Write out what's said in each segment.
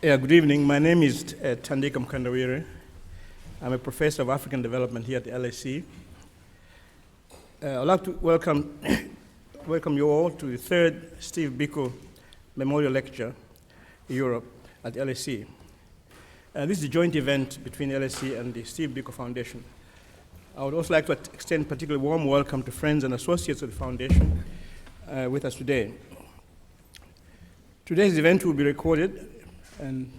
Yeah, good evening. My name is Tandika Mkandawire. I'm a professor of African development here at the LSE. I'd like to welcome you all to the third Steve Biko Memorial Lecture in Europe at the LSE. This is a joint event between the LSE and the Steve Biko Foundation. I would also like to extend a particularly warm welcome to friends and associates of the foundation with us today. Today's event will be recorded and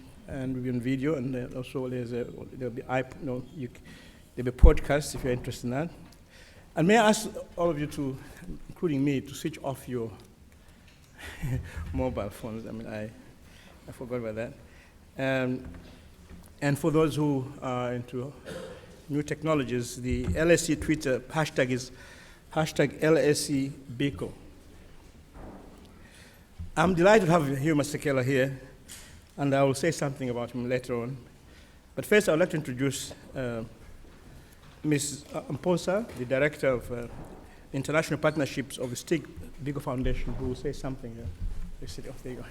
will be on video, and also there'll be there'll be podcasts if you're interested in that. And may I ask all of you to, including me, to switch off your mobile phones. I mean, I forgot about that. And for those who are into new technologies, the LSE Twitter hashtag is #LSEBiko. I'm delighted to have Hugh Masekela here, and I will say something about him later on. But first, I would like to introduce Ms. Mposa, the Director of International Partnerships of the Steve Biko Foundation, who will say something here. There you go.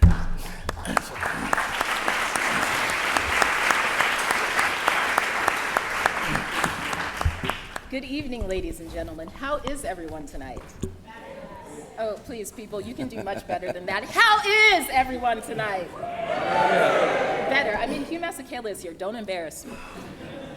Good evening, ladies and gentlemen. How is everyone tonight? Oh, please, people, you can do much better than that. How is everyone tonight? Better. I mean, Hugh Masekela is here. Don't embarrass me.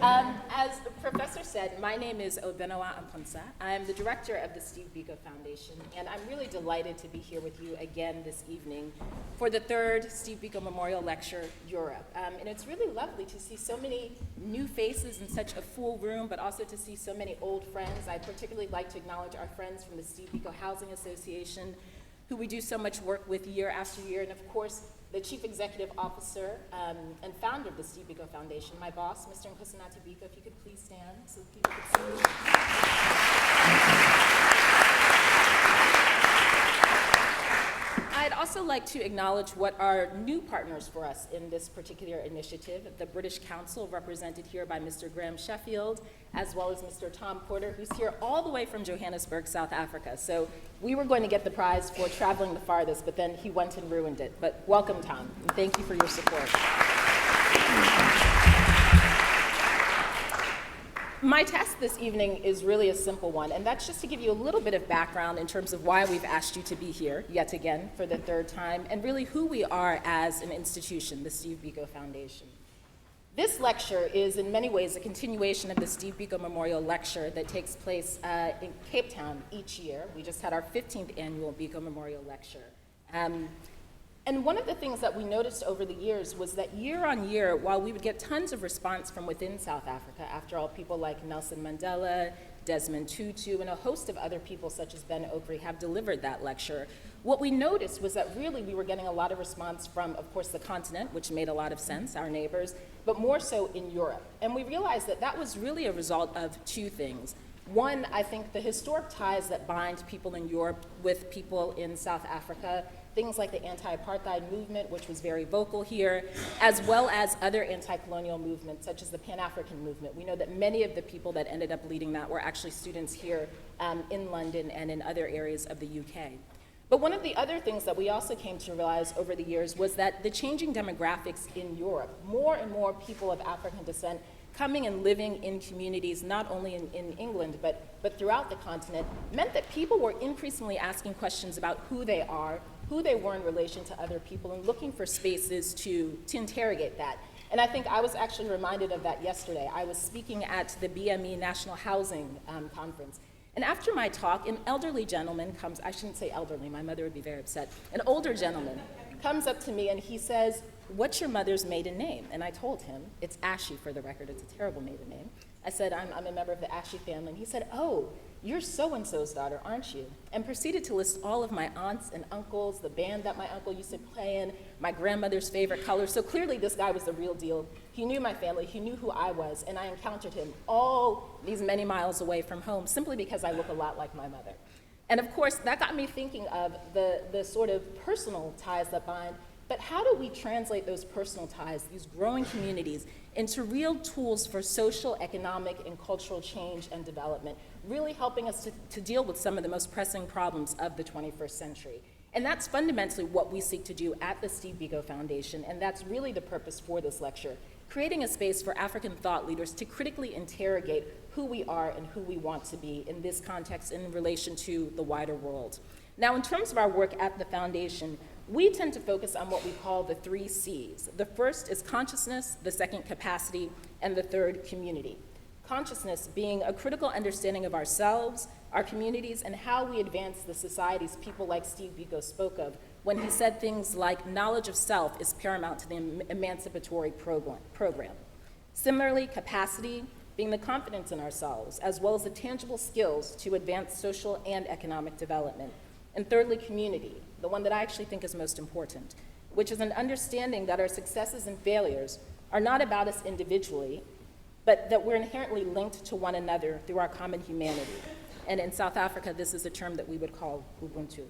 As the professor said, my name is Obenowa Amponsa. I'm the director of the Steve Biko Foundation, and I'm really delighted to be here with you again this evening for the third Steve Biko Memorial Lecture, Europe. And it's really lovely to see so many new faces in such a full room, but also to see so many old friends. I'd particularly like to acknowledge our friends from the Steve Biko Housing Association, who we do so much work with year after year, and of course, the Chief Executive Officer and founder of the Steve Biko Foundation, my boss, Mr. Nkosinati Biko. If you could please stand so people could see you. I'd also like to acknowledge what are new partners for us in this particular initiative, the British Council, represented here by Mr. Graham Sheffield, as well as Mr. Tom Porter, who's here all the way from Johannesburg, South Africa. So we were going to get the prize for traveling the farthest, but then he went and ruined it. But welcome, Tom, and thank you for your support. My task this evening is really a simple one, and that's just to give you a little bit of background in terms of why we've asked you to be here yet again for the third time, and really who we are as an institution, the Steve Biko Foundation. This lecture is in many ways a continuation of the Steve Biko Memorial Lecture that takes place in Cape Town each year. We just had our 15th annual Biko Memorial Lecture. And one of the things that we noticed over the years was that year on year, while we would get tons of response from within South Africa, after all, people like Nelson Mandela, Desmond Tutu, and a host of other people such as Ben Okri have delivered that lecture, what we noticed was that really we were getting a lot of response from, of course, the continent, which made a lot of sense, our neighbors, but more so in Europe. And we realized that that was really a result of two things. One, I think the historic ties that bind people in Europe with people in South Africa, things like the anti-apartheid movement, which was very vocal here, as well as other anti-colonial movements, such as the Pan-African movement. We know that many of the people that ended up leading that were actually students here in London and in other areas of the UK. But one of the other things that we also came to realize over the years was that the changing demographics in Europe, more and more people of African descent coming and living in communities, not only in England, but throughout the continent, meant that people were increasingly asking questions about who they are, who they were in relation to other people, and looking for spaces to interrogate that. And I think I was actually reminded of that yesterday. I was speaking at the BME National Housing Conference. And after my talk, an elderly gentleman comes, I shouldn't say elderly, my mother would be very upset. An older gentleman comes up to me and he says, "What's your mother's maiden name?" And I told him, it's Ashley for the record, it's a terrible maiden name. I said, I'm a member of the Ashley family. And he said, "Oh, you're so-and-so's daughter, aren't you?" And proceeded to list all of my aunts and uncles, the band that my uncle used to play in, my grandmother's favorite color. So clearly this guy was the real deal. He knew my family, he knew who I was, and I encountered him all these many miles away from home simply because I look a lot like my mother. And of course, that got me thinking of the sort of personal ties that bind, but how do we translate those personal ties, these growing communities, into real tools for social, economic, and cultural change and development, really helping us to deal with some of the most pressing problems of the 21st century? And that's fundamentally what we seek to do at the Steve Biko Foundation, and that's really the purpose for this lecture, creating a space for African thought leaders to critically interrogate who we are and who we want to be in this context in relation to the wider world. Now, in terms of our work at the foundation, we tend to focus on what we call the 3 C's. The first is consciousness, the second capacity, and the third community. Consciousness being a critical understanding of ourselves, our communities, and how we advance the societies people like Steve Biko spoke of when he said things like knowledge of self is paramount to the emancipatory program. Similarly, capacity being the confidence in ourselves, as well as the tangible skills to advance social and economic development. And thirdly, community, the one that I actually think is most important, which is an understanding that our successes and failures are not about us individually, but that we're inherently linked to one another through our common humanity. And in South Africa, this is a term that we would call Ubuntu.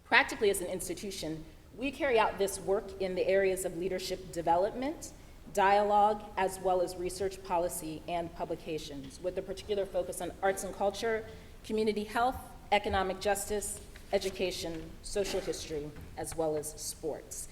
Practically as an institution, we carry out this work in the areas of leadership development, dialogue, as well as research policy and publications, with a particular focus on arts and culture, community health, economic justice, education, social history, as well as sports.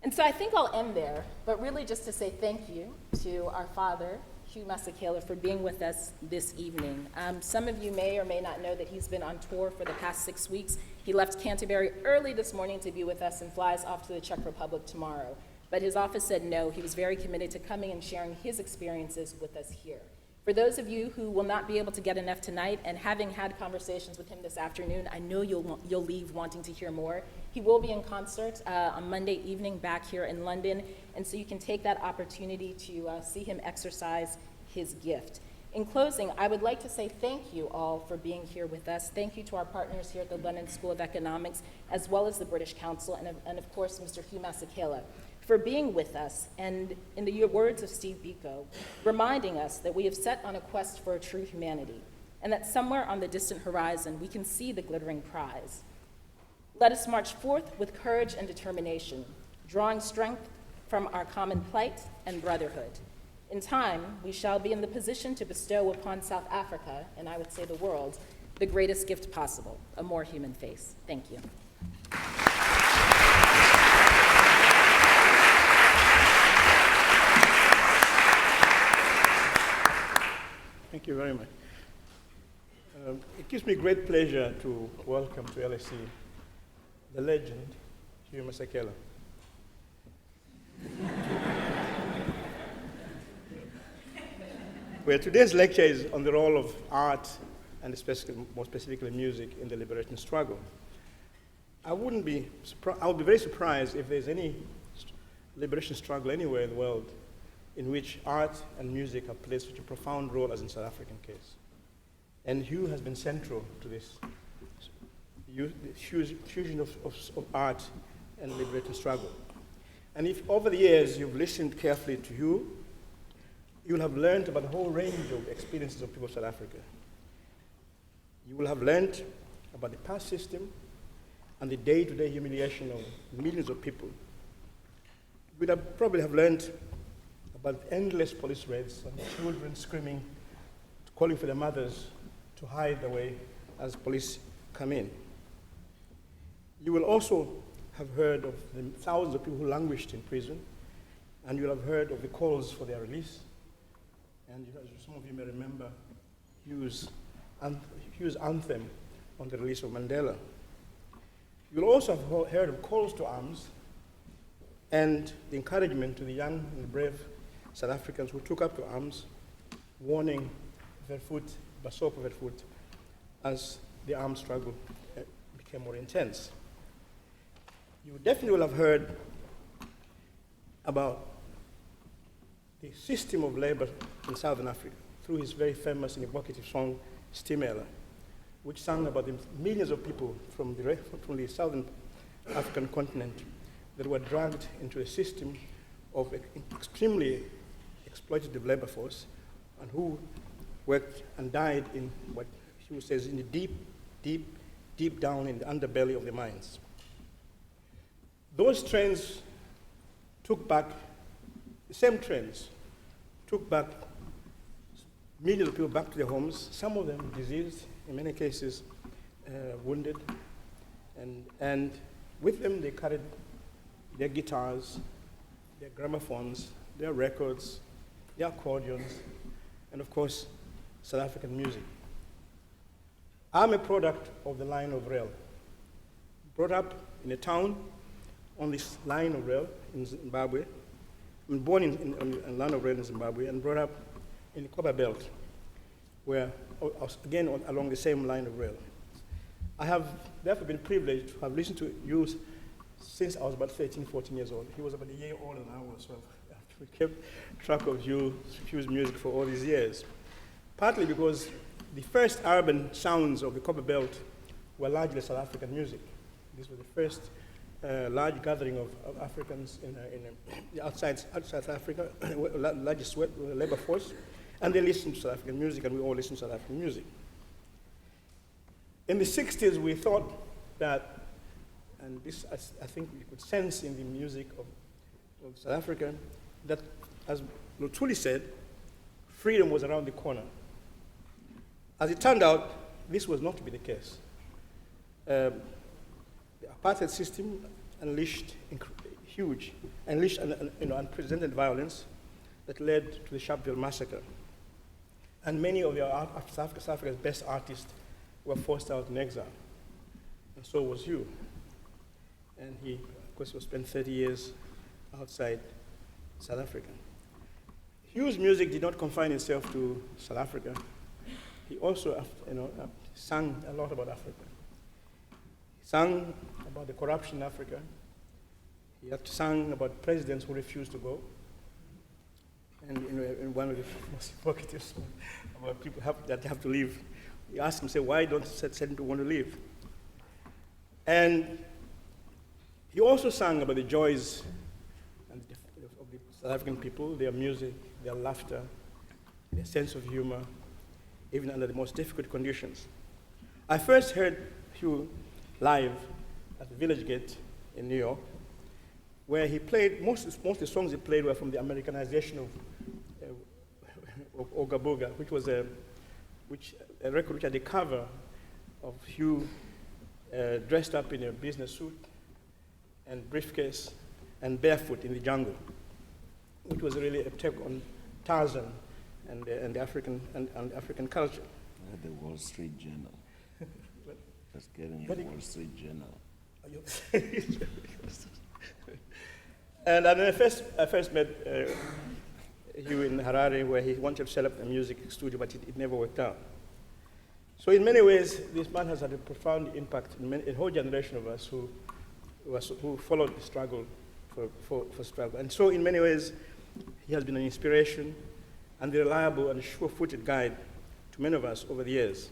And so I think I'll end there, but really just to say thank you to our father, Hugh Masekela, for being with us this evening. Some of you may or may not know that he's been on tour for the past 6 weeks. He left Canterbury early this morning to be with us and flies off to the Czech Republic tomorrow. But his office said no. He was very committed to coming and sharing his experiences with us here. For those of you who will not be able to get enough tonight, and having had conversations with him this afternoon, I know you'll leave wanting to hear more. He will be in concert on Monday evening back here in London, and so you can take that opportunity to see him exercise his gift. In closing, I would like to say thank you all for being here with us. Thank you to our partners here at the London School of Economics, as well as the British Council, and of course, Mr. Hugh Masekela, for being with us, and in the words of Steve Biko, reminding us that we have set on a quest for a true humanity, and that somewhere on the distant horizon we can see the glittering prize. Let us march forth with courage and determination, drawing strength from our common plight and brotherhood. In time, we shall be in the position to bestow upon South Africa, and I would say the world, the greatest gift possible, a more human face. Thank you. Thank you very much. It gives me great pleasure to welcome to LSE the legend, Hugh Masekela. Well, today's lecture is on the role of art, and more specifically music, in the liberation struggle. I would be very surprised if there's any liberation struggle anywhere in the world in which art and music have played such a profound role as in South African case. And Hugh has been central to this fusion of art and liberation struggle. And if over the years you've listened carefully to Hugh, you'll have learned about a whole range of experiences of people of South Africa. You will have learned about the past system and the day-to-day humiliation of millions of people. You would probably have learned about endless police raids and children screaming, calling for their mothers to hide away as police come in. You will also have heard of the thousands of people who languished in prison, and you will have heard of the calls for their release. And some of you may remember Hugh's anthem on the release of Mandela. You'll also have heard of calls to arms and the encouragement to the young and brave South Africans who took up to arms, warning Basotho Vervoet, as the armed struggle became more intense. You definitely will have heard about the system of labor in Southern Africa through his very famous and evocative song, Stimela, which sang about the millions of people from the Southern African continent that were dragged into a system of extremely exploitative labor force, and who worked and died in what Hugh says in the deep down in the underbelly of the mines. Those trends took back, the same trends, took back millions of people back to their homes, some of them diseased, in many cases wounded, And with them, they carried their guitars, their gramophones, their records, their accordions, and of course, South African music. I'm a product of the line of rail. Brought up in a town on this line of rail in Zimbabwe. I'm born in line of rail in Zimbabwe and brought up in the Copper Belt, where, again, along the same line of rail. I have therefore been privileged to have listened to Hugh since I was about 13, 14 years old. He was about a year older than I was, so we kept track of Hugh's music for all these years. Partly because the first urban sounds of the Copper Belt were largely South African music. This was the first large gathering of Africans outside South Africa, largest labor force, and they listened to South African music, and we all listened to South African music. In the 60s, we thought that, and this I think we could sense in the music of South Africa, that, as Luthuli said, freedom was around the corner. As it turned out, this was not to be the case. The apartheid system unleashed unprecedented violence that led to the Sharpeville massacre. And many of South Africa's best artists were forced out in exile. And so was Hugh. And he, of course, spent 30 years outside South Africa. Hugh's music did not confine itself to South Africa. He also sang a lot about Africa. He sang about the corruption in Africa. He had sang about presidents who refused to go. And in one of the most evocative songs about people that have to leave, he asked him, say, why don't certain people want to leave? And he also sang about the joys of the South African people, their music, their laughter, their sense of humor, even under the most difficult conditions. I first heard Hugh live at the Village Gate in New York, where he played, most of the songs he played were from the Americanization of Ooga Booga, which was a record which had the cover of Hugh dressed up in a business suit and briefcase and barefoot in the jungle, which was really a take on Tarzan and African culture. The Wall Street Journal. Just getting the Wall Street Journal. And then I first met Hugh in Harare, where he wanted to set up a music studio, but it never worked out. So in many ways, this man has had a profound impact in a whole generation of us who followed the struggle for struggle. And so in many ways, he has been an inspiration and a reliable and sure-footed guide to many of us over the years.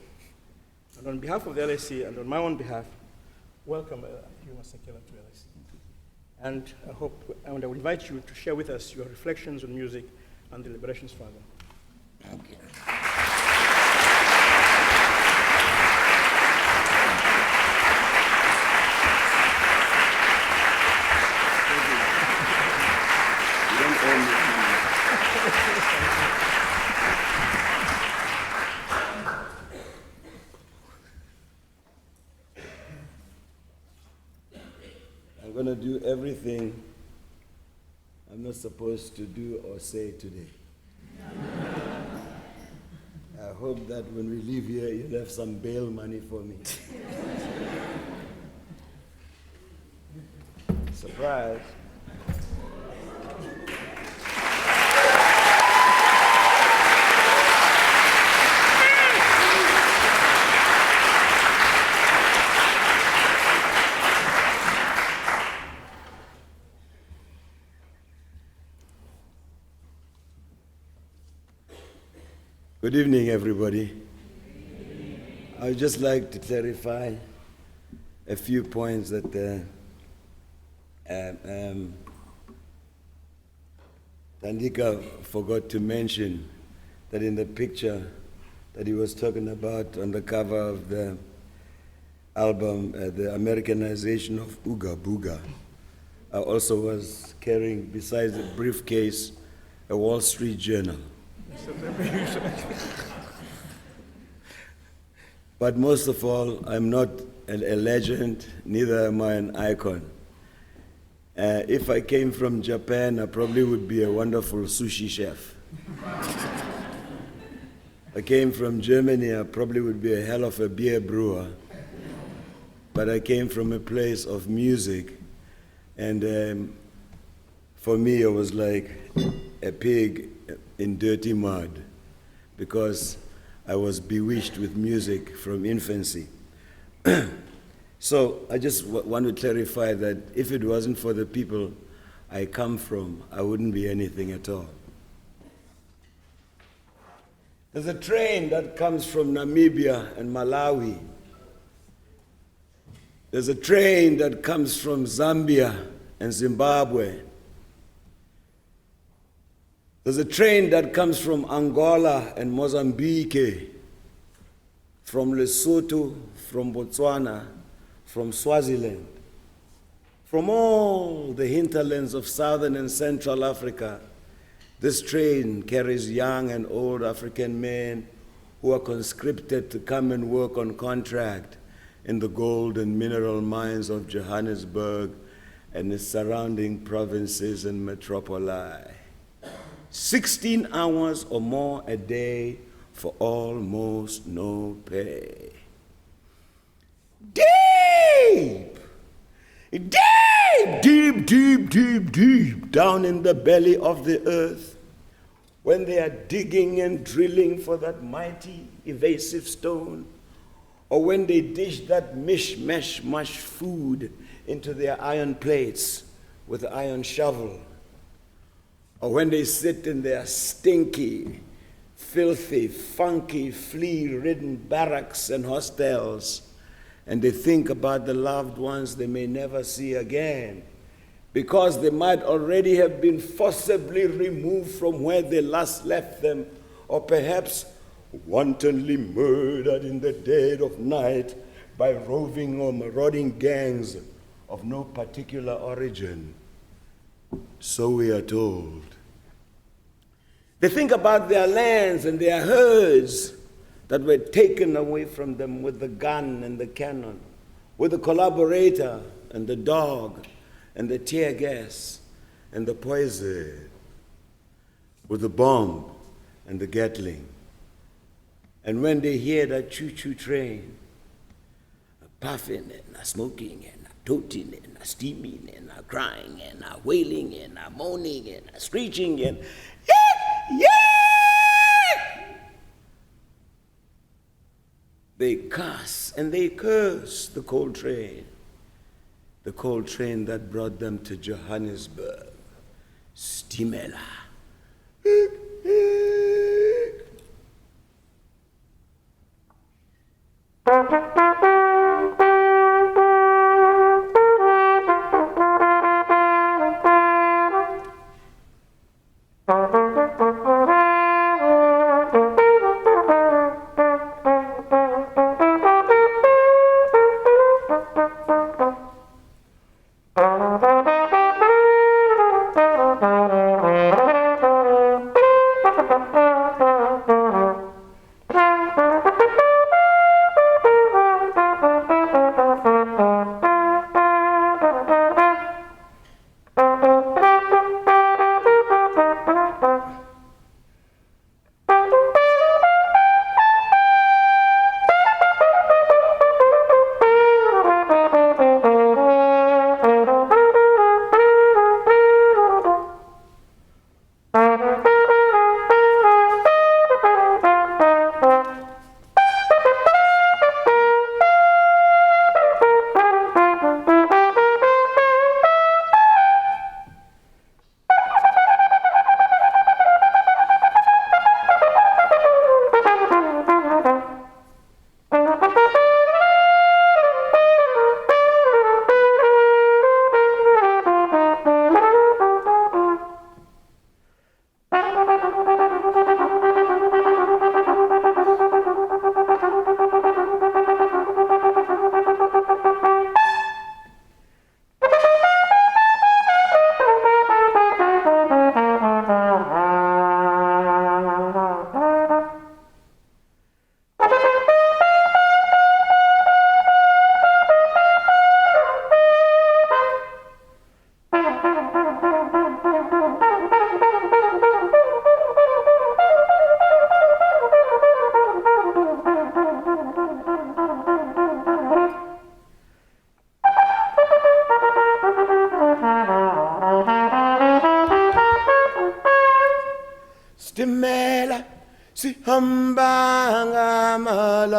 And on behalf of the LSC and on my own behalf, welcome Hugh Masekela to LSC. And I will invite you to share with us your reflections on music and the liberation struggle. Thank you. I'm going to do everything I'm not supposed to do or say today. I hope that when we leave here, you'll have some bail money for me. Surprise. Good evening, everybody. I would just like to clarify a few points that Thandika forgot to mention, that in the picture that he was talking about on the cover of the album, the Americanization of Ooga Booga, I also was carrying, besides the briefcase, a Wall Street Journal. But most of all, I'm not a legend, neither am I an icon. If I came from Japan, I probably would be a wonderful sushi chef. If I came from Germany, I probably would be a hell of a beer brewer. But I came from a place of music, and for me, it was like a pig in dirty mud, because I was bewitched with music from infancy. So I just want to clarify that if it wasn't for the people I come from, I wouldn't be anything at all. There's a train that comes from Namibia and Malawi. There's a train that comes from Zambia and Zimbabwe. There's a train that comes from Angola and Mozambique, from Lesotho, from Botswana, from Swaziland, from all the hinterlands of southern and central Africa. This train carries young and old African men who are conscripted to come and work on contract in the gold and mineral mines of Johannesburg and its surrounding provinces and metropoli. 16 hours or more a day for almost no pay. Deep down in the belly of the earth, when they are digging and drilling for that mighty evasive stone, or when they dish that mush food into their iron plates with the iron shovel, or when they sit in their stinky, filthy, funky, flea-ridden barracks and hostels, and they think about the loved ones they may never see again, because they might already have been forcibly removed from where they last left them, or perhaps wantonly murdered in the dead of night by roving or marauding gangs of no particular origin. So we are told. They think about their lands and their herds that were taken away from them with the gun and the cannon, with the collaborator and the dog and the tear gas and the poison, with the bomb and the Gatling. And when they hear that choo-choo train, a puffing and a smoking and a tooting and a steaming and a crying and a wailing and a moaning and a screeching and they cuss and they curse the coal train that brought them to Johannesburg. Stimela.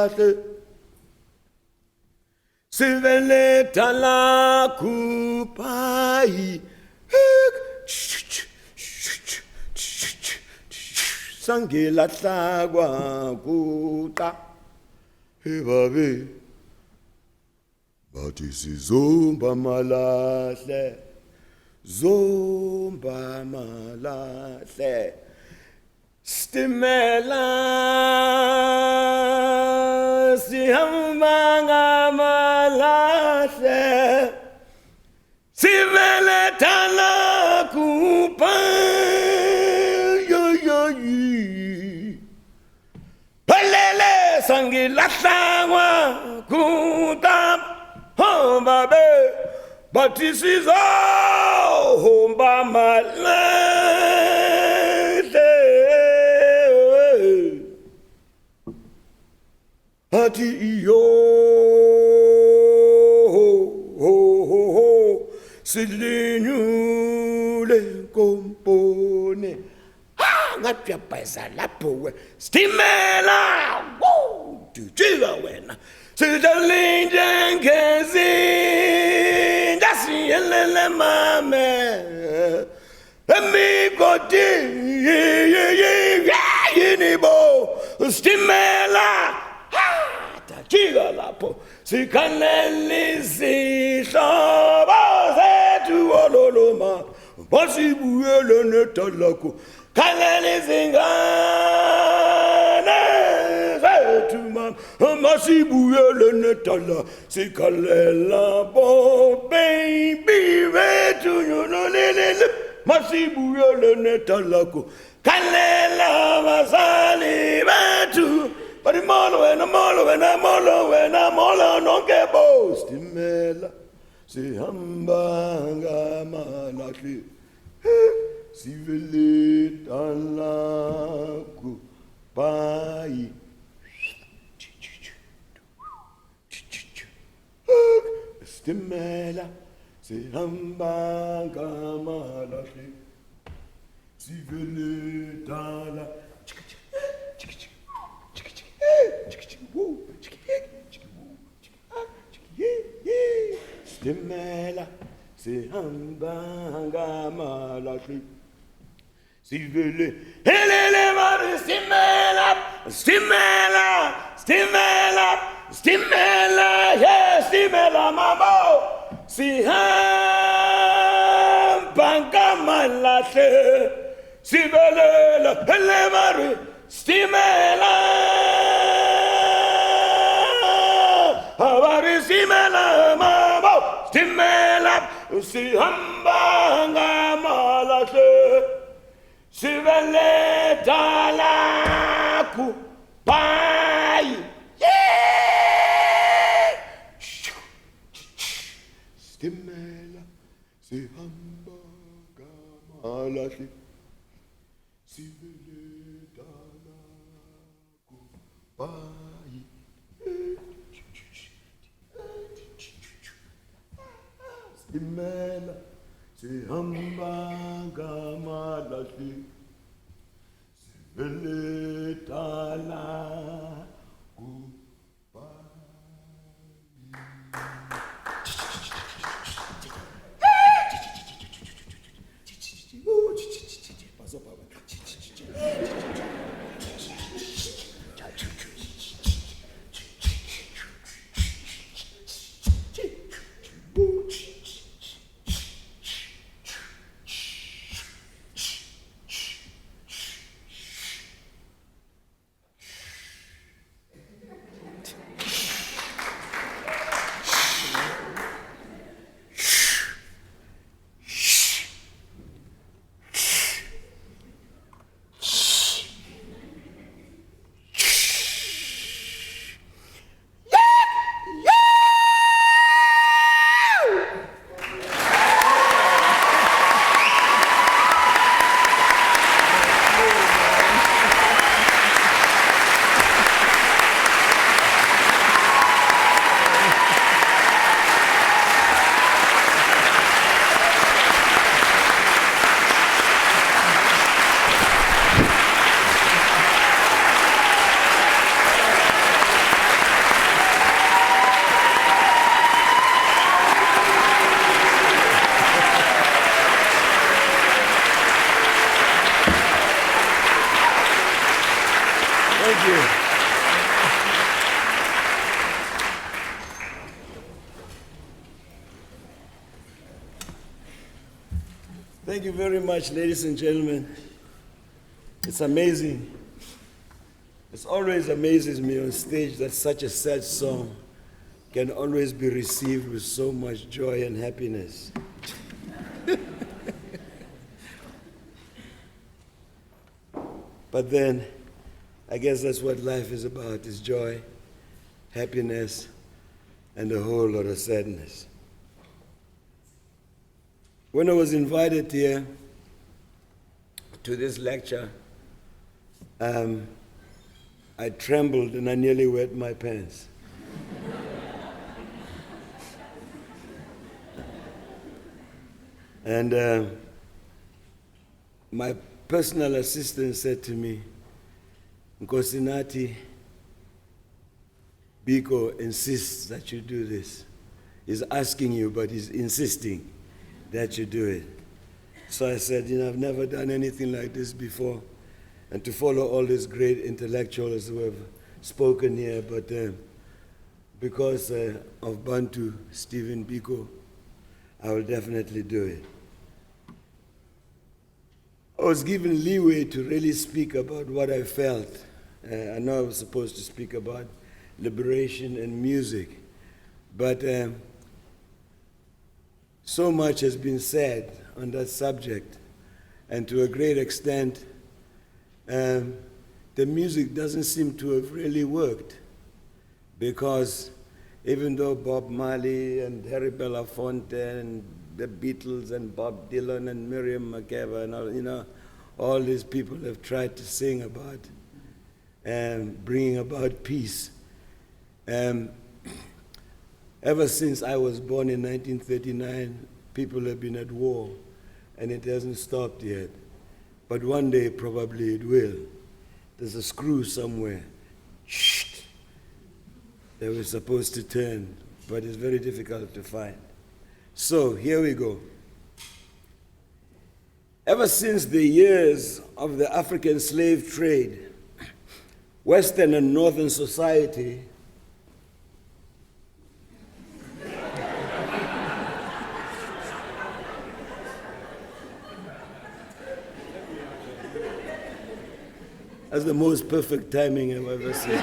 malahle siveleta la kupai sangilahla kwakuqa ebabe bathi sizomba malahle zomba malahle stimela sihamba ngamalahle sivelethana kupa yoyoyi phelele sangilahlangwa kuta hamba be bathi sizohamba malahle athi iyo silinyule kompone ngathi uyabhayisa lapho we stimela tujika wena sidalinde ngezinja siyelele mame emigodi yinibo stimela tajika lapho sikhanele izihlobo zethu ololoma masibuyele nedalako khanele izingane zethu mama masibuyele nedala sikhalela bo baby bethu yololele masibuyele nedalako khanela bazali bethu But molo wena nonke bo stimela sihamba ngamalahle siveleta lakho bye stimela sihamba ngamalahle siveleta lakho Stimela, sihamba ngamalahle sivele helele mari stimela yeah stimela mama sihamba ngamalahle sivele helele mari stimela Simela mama, stimela, sihamba ngamalahle, siveleta lakho bye. Stimela, sihamba ngamalahle, siveleta lakho bye. Imela sihamba ngamalahle siveleta lakho Thank you very much, ladies and gentlemen. It's amazing. It always amazes me on stage that such a sad song can always be received with so much joy and happiness. But then, I guess that's what life is about, is joy, happiness, and a whole lot of sadness. When I was invited here to this lecture, I trembled and I nearly wet my pants. And my personal assistant said to me, Nkosinati, Biko insists that you do this. He's asking you, but he's insisting that you do it. So I said, I've never done anything like this before. And to follow all these great intellectuals who have spoken here, but because of Bantu, Stephen Biko, I will definitely do it. I was given leeway to really speak about what I felt. I know I was supposed to speak about liberation and music, but so much has been said on that subject, and to a great extent, the music doesn't seem to have really worked, because even though Bob Marley and Harry Belafonte and the Beatles and Bob Dylan and Miriam Makeba and all these people have tried to sing about bringing about peace. Ever since I was born in 1939, people have been at war, and it hasn't stopped yet. But one day, probably it will. There's a screw somewhere that we're supposed to turn, but it's very difficult to find. So here we go. Ever since the years of the African slave trade, Western and Northern society that's the most perfect timing I've ever seen.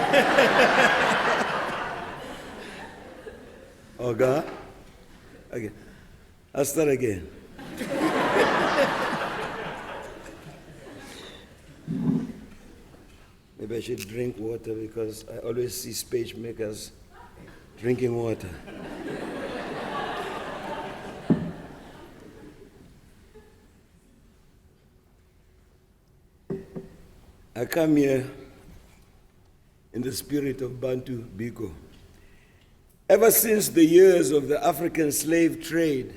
Oh, God? Okay. I'll start again. Maybe I should drink water because I always see speech makers drinking water. I come here in the spirit of Bantu Biko. Ever since the years of the African slave trade,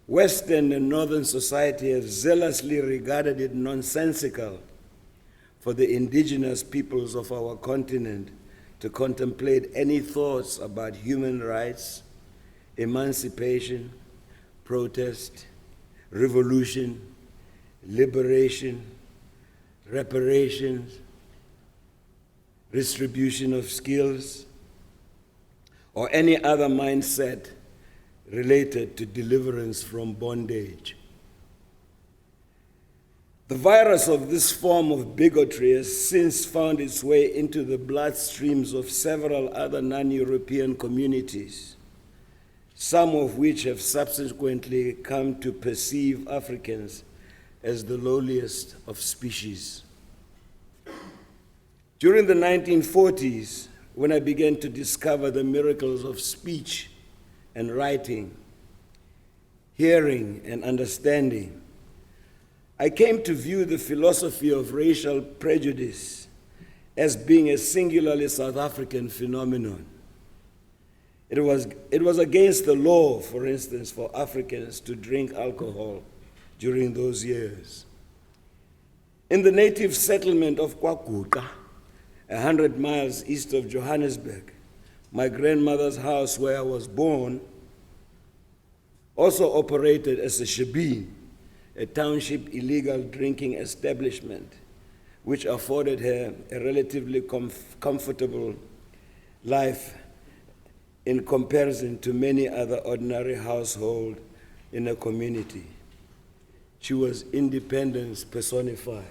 Western and Northern society have zealously regarded it nonsensical for the indigenous peoples of our continent to contemplate any thoughts about human rights, emancipation, protest, revolution, liberation, reparations, distribution of skills, or any other mindset related to deliverance from bondage. The virus of this form of bigotry has since found its way into the bloodstreams of several other non-European communities, some of which have subsequently come to perceive Africans as the lowliest of species. During the 1940s, when I began to discover the miracles of speech and writing, hearing and understanding, I came to view the philosophy of racial prejudice as being a singularly South African phenomenon. It was against the law, for instance, for Africans to drink alcohol during those years. In the native settlement of Kwakuta, 100 miles east of Johannesburg, my grandmother's house where I was born also operated as a shebeen, a township illegal drinking establishment, which afforded her a relatively comfortable life in comparison to many other ordinary households in the community. She was independence personified.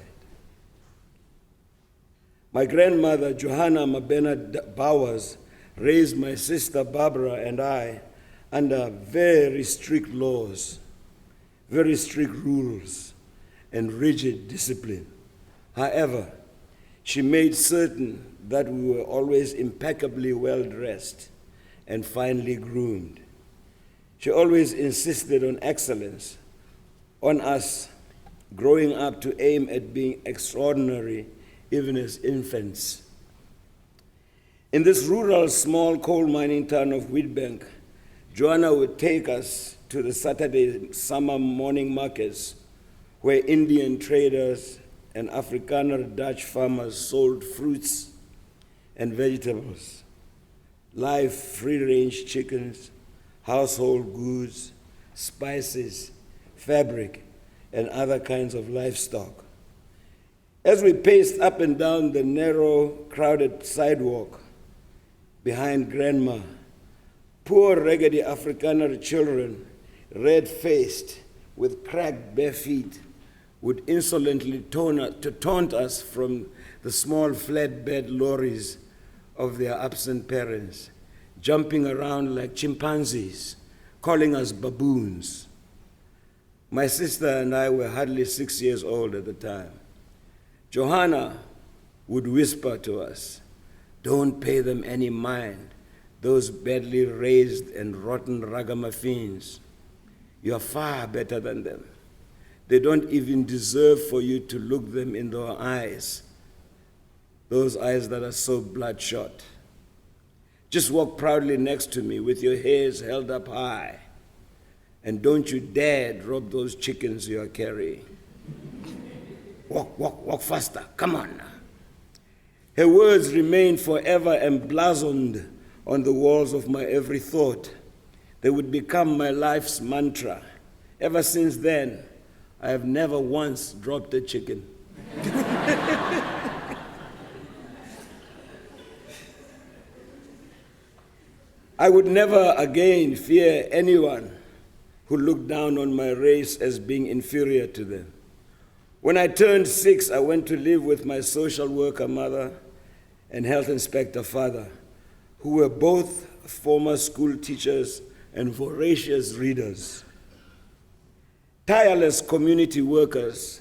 My grandmother, Johanna Mabena Bowers, raised my sister Barbara and I under very strict laws, very strict rules, and rigid discipline. However, she made certain that we were always impeccably well-dressed and finely groomed. She always insisted on excellence, on us growing up to aim at being extraordinary even as infants. In this rural small coal mining town of Wheatbank, Joanna would take us to the Saturday summer morning markets where Indian traders and Afrikaner Dutch farmers sold fruits and vegetables, live free-range chickens, household goods, spices, fabric, and other kinds of livestock. As we paced up and down the narrow, crowded sidewalk behind Grandma, poor, raggedy Afrikaner children, red-faced, with cracked bare feet, would insolently taunt us from the small flatbed lorries of their absent parents, jumping around like chimpanzees, calling us baboons. My sister and I were hardly 6 years old at the time. Johanna would whisper to us, "Don't pay them any mind, those badly raised and rotten ragamuffins. You're far better than them. They don't even deserve for you to look them in their eyes, those eyes that are so bloodshot. Just walk proudly next to me with your heads held up high, and don't you dare drop those chickens you are carrying. Walk faster, come on." Her words remained forever emblazoned on the walls of my every thought. They would become my life's mantra. Ever since then, I have never once dropped a chicken. I would never again fear anyone who looked down on my race as being inferior to them. When I turned 6, I went to live with my social worker mother and health inspector father, who were both former school teachers and voracious readers. Tireless community workers,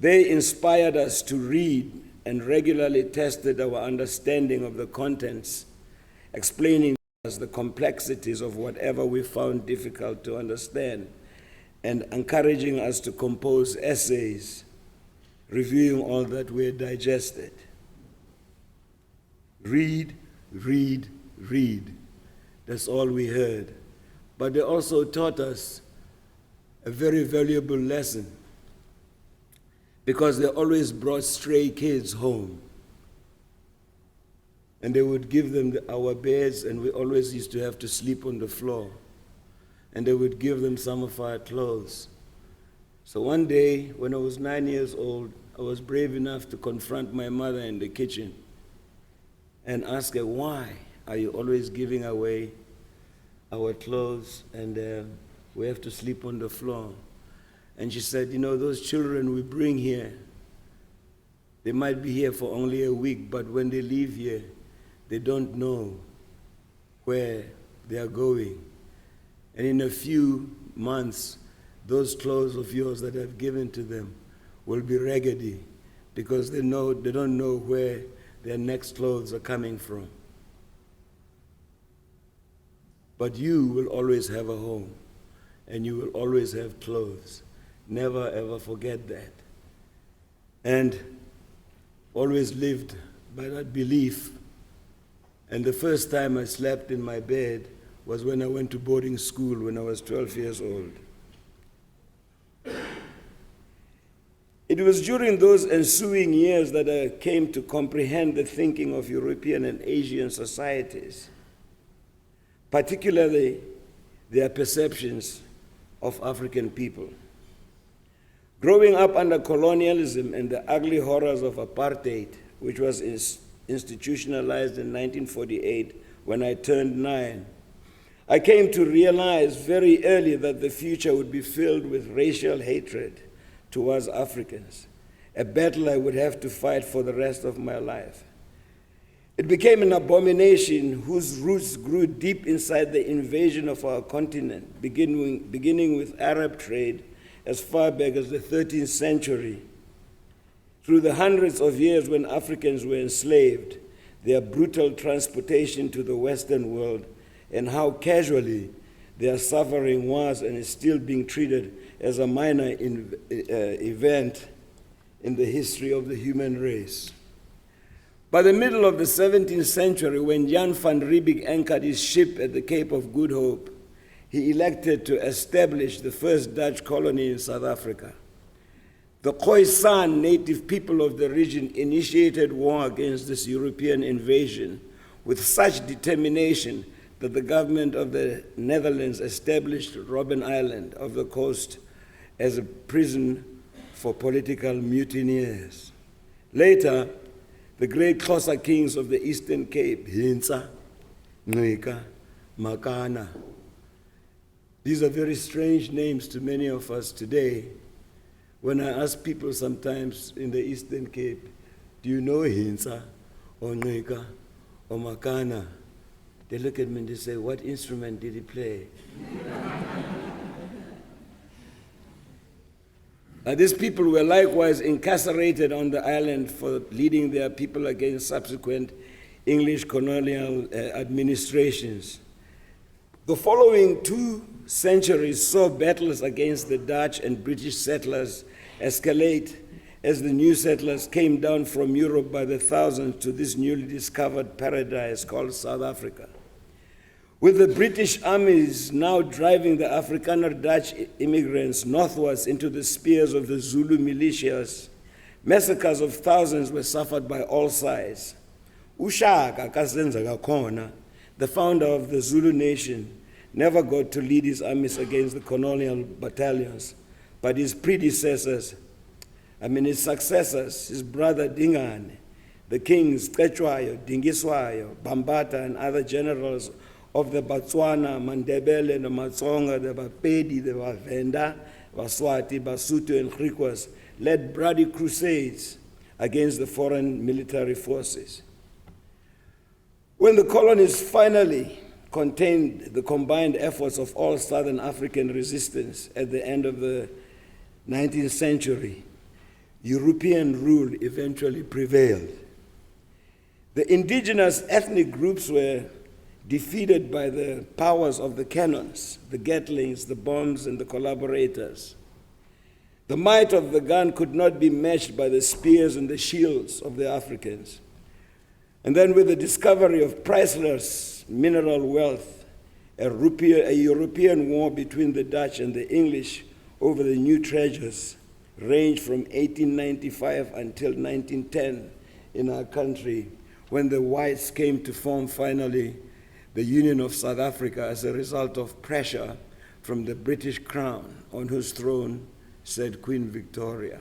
they inspired us to read and regularly tested our understanding of the contents, explaining to us the complexities of whatever we found difficult to understand, and encouraging us to compose essays, reviewing all that we had digested. Read, read, read. That's all we heard. But they also taught us a very valuable lesson, because they always brought stray kids home. And they would give them our beds, and we always used to have to sleep on the floor. And they would give them some of our clothes. So one day, when I was 9 years old, I was brave enough to confront my mother in the kitchen and ask her, "Why are you always giving away our clothes and we have to sleep on the floor?" And she said, "You know, those children we bring here, they might be here for only a week, but when they leave here, they don't know where they are going. And in a few months, those clothes of yours that I've given to them will be raggedy because they don't know where their next clothes are coming from. But you will always have a home, and you will always have clothes. Never, ever forget that." And always lived by that belief. And the first time I slept in my bed was when I went to boarding school when I was 12 years old. It was during those ensuing years that I came to comprehend the thinking of European and Asian societies, particularly their perceptions of African people. Growing up under colonialism and the ugly horrors of apartheid, which was institutionalized in 1948 when I turned 9, I came to realize very early that the future would be filled with racial hatred, towards Africans, a battle I would have to fight for the rest of my life. It became an abomination whose roots grew deep inside the invasion of our continent, beginning with Arab trade as far back as the 13th century. Through the hundreds of years when Africans were enslaved, their brutal transportation to the Western world, and how casually their suffering was and is still being treated as a minor event in the history of the human race. By the middle of the 17th century, when Jan van Riebeeck anchored his ship at the Cape of Good Hope, he elected to establish the first Dutch colony in South Africa. The Khoisan native people of the region initiated war against this European invasion with such determination that the government of the Netherlands established Robben Island off the coast as a prison for political mutineers. Later, the great Xhosa kings of the Eastern Cape, Hintsa, Ncika, Makana. These are very strange names to many of us today. When I ask people sometimes in the Eastern Cape, do you know Hintsa or Ncika or Makana? They look at me and they say, what instrument did he play? These people were likewise incarcerated on the island for leading their people against subsequent English colonial administrations. The following 2 centuries saw battles against the Dutch and British settlers escalate as the new settlers came down from Europe by the thousands to this newly discovered paradise called South Africa. With the British armies now driving the Afrikaner Dutch immigrants northwards into the spears of the Zulu militias, massacres of thousands were suffered by all sides. Ushaka Kasenzaka Khona, the founder of the Zulu nation, never got to lead his armies against the colonial battalions, but his successors, his brother Dingane, the kings Cetshwayo, Dingiswayo, Bambata, and other generals of the Botswana, Mandebele, the Matsonga, the Bapedi, the Bavenda, Baswati, Basuto, and Griquas led bloody crusades against the foreign military forces. When the colonies finally contained the combined efforts of all Southern African resistance at the end of the 19th century, European rule eventually prevailed. The indigenous ethnic groups were defeated by the powers of the cannons, the Gatlings, the bombs, and the collaborators. The might of the gun could not be matched by the spears and the shields of the Africans. And then with the discovery of priceless mineral wealth, a European war between the Dutch and the English over the new treasures ranged from 1895 until 1910 in our country, when the whites came to form finally the Union of South Africa as a result of pressure from the British Crown, on whose throne sat Queen Victoria.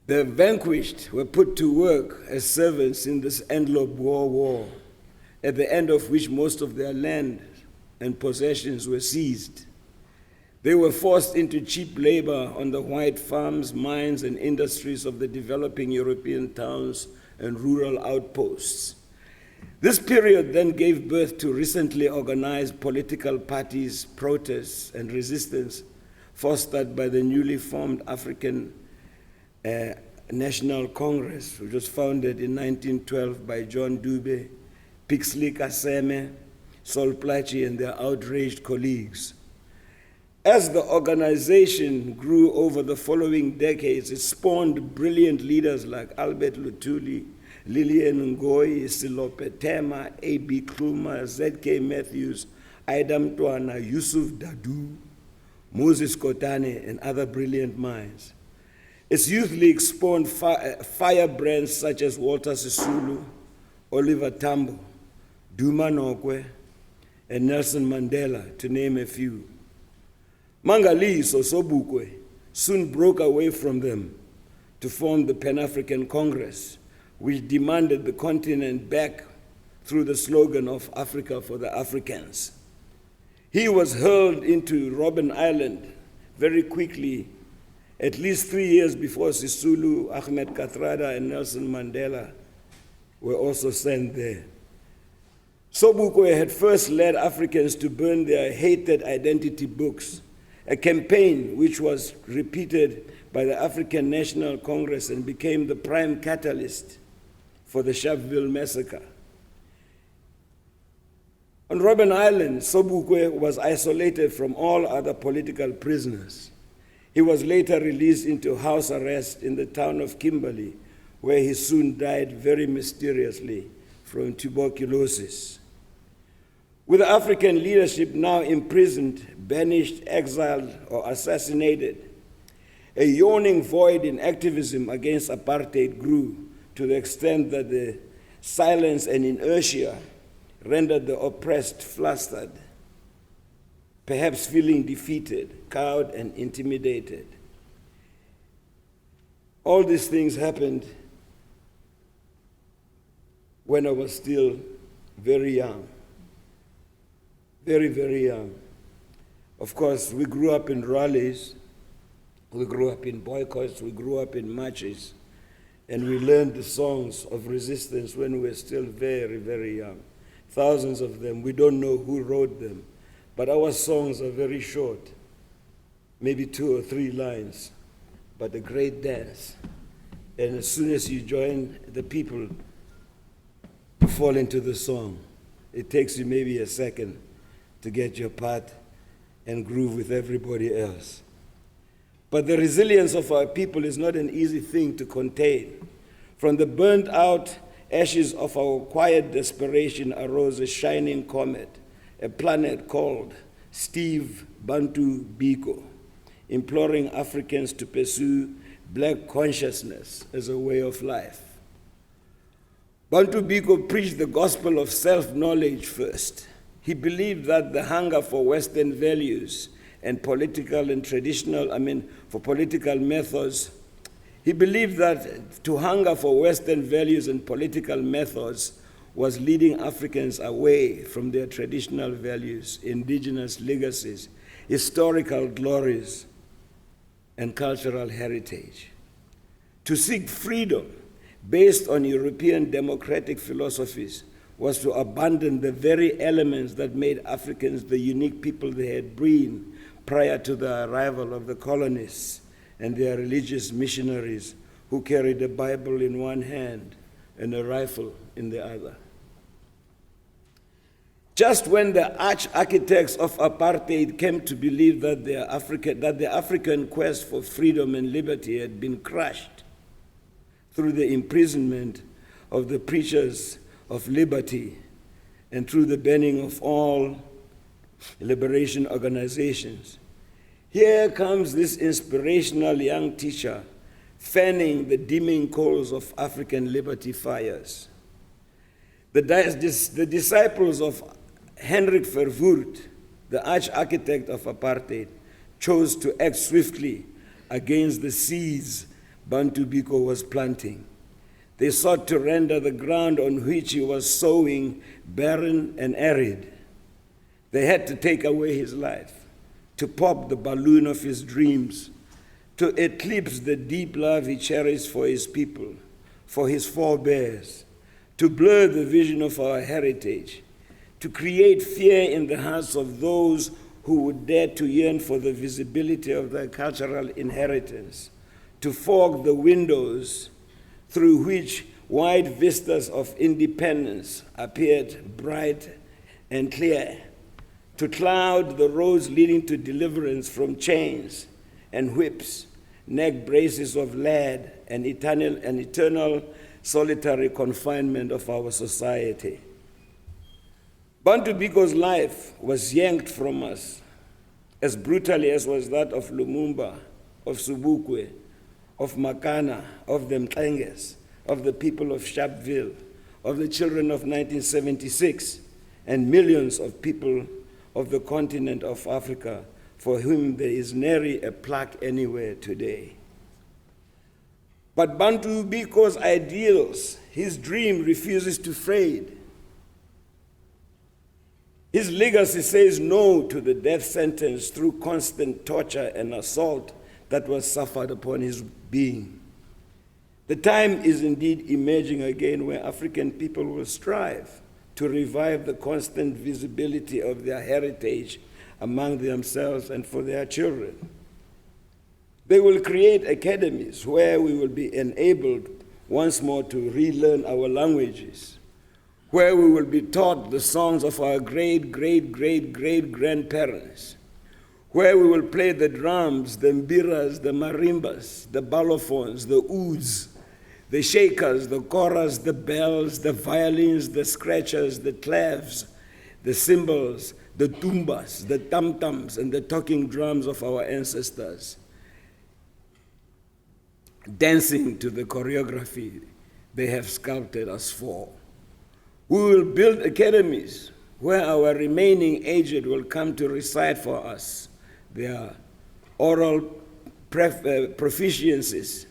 The vanquished were put to work as servants in this Anglo-Boer war, at the end of which most of their land and possessions were seized. They were forced into cheap labor on the white farms, mines, and industries of the developing European towns and rural outposts. This period then gave birth to recently organized political parties, protests, and resistance fostered by the newly formed African National Congress, which was founded in 1912 by John Dube, Pixley Kaseme, Sol Plaatje, and their outraged colleagues. As the organization grew over the following decades, it spawned brilliant leaders like Albert Luthuli, Lillian Ngoyi, Silope Tema, A.B. Kluma, Z.K. Matthews, Aida Mtwana, Yusuf Dadu, Moses Kotane, and other brilliant minds. Its youth league spawned firebrands such as Walter Sisulu, Oliver Tambo, Duma Nokwe, and Nelson Mandela, to name a few. Mangaliso Sobukwe soon broke away from them to form the Pan-African Congress, which demanded the continent back through the slogan of Africa for the Africans. He was hurled into Robben Island, very quickly, at least 3 years before Sisulu, Ahmed Kathrada, and Nelson Mandela were also sent there. Sobukwe had first led Africans to burn their hated identity books, a campaign which was repeated by the African National Congress and became the prime catalyst for the Sharpeville massacre. On Robben Island, Sobukwe was isolated from all other political prisoners. He was later released into house arrest in the town of Kimberley, where he soon died very mysteriously from tuberculosis. With the African leadership now imprisoned, banished, exiled, or assassinated, a yawning void in activism against apartheid grew to the extent that the silence and inertia rendered the oppressed flustered, perhaps feeling defeated, cowed, and intimidated. All these things happened when I was still very young, very, very young. Of course, we grew up in rallies, we grew up in boycotts, we grew up in marches, and we learned the songs of resistance when we were still very, very young. Thousands of them. We don't know who wrote them, but our songs are very short, maybe 2 or 3 lines, but a great dance. And as soon as you join the people, you fall into the song. It takes you maybe a second to get your part and groove with everybody else. But the resilience of our people is not an easy thing to contain. From the burnt out ashes of our quiet desperation arose a shining comet, a planet called Steve Bantu Biko, imploring Africans to pursue black consciousness as a way of life. Bantu Biko preached the gospel of self-knowledge first. He believed that the hunger for Western values and political methods. He believed that to hunger for Western values and political methods was leading Africans away from their traditional values, indigenous legacies, historical glories, and cultural heritage. To seek freedom based on European democratic philosophies was to abandon the very elements that made Africans the unique people they had been prior to the arrival of the colonists and their religious missionaries who carried a Bible in one hand and a rifle in the other. Just when the arch-architects of apartheid came to believe that the African quest for freedom and liberty had been crushed through the imprisonment of the preachers of liberty and through the banning of all liberation organizations, here comes this inspirational young teacher fanning the dimming coals of African liberty fires. The disciples of Hendrik Verwoerd, the arch-architect of apartheid, chose to act swiftly against the seeds Bantu Biko was planting. They sought to render the ground on which he was sowing barren and arid. They had to take away his life, to pop the balloon of his dreams, to eclipse the deep love he cherished for his people, for his forebears, to blur the vision of our heritage, to create fear in the hearts of those who would dare to yearn for the visibility of their cultural inheritance, to fog the windows through which wide vistas of independence appeared bright and clear, to cloud the roads leading to deliverance from chains and whips, neck braces of lead, and eternal solitary confinement of our society. Bantu Biko's life was yanked from us as brutally as was that of Lumumba, of Sobukwe, of Makana, of the Mklenges, of the people of Sharpeville, of the children of 1976, and millions of people of the continent of Africa for whom there is nary a plaque anywhere today. But Bantu Biko's ideals, his dream refuses to fade. His legacy says no to the death sentence through constant torture and assault that was suffered upon his being. The time is indeed emerging again where African people will strive to revive the constant visibility of their heritage among themselves and for their children. They will create academies where we will be enabled once more to relearn our languages, where we will be taught the songs of our great-great-great-great-grandparents, where we will play the drums, the mbiras, the marimbas, the balafons, the ouds, the shakers, the koras, the bells, the violins, the scratchers, the clavs, the cymbals, the tumbas, the tam-tams, and the talking drums of our ancestors, dancing to the choreography they have sculpted us for. We will build academies where our remaining aged will come to recite for us their oral proficiencies,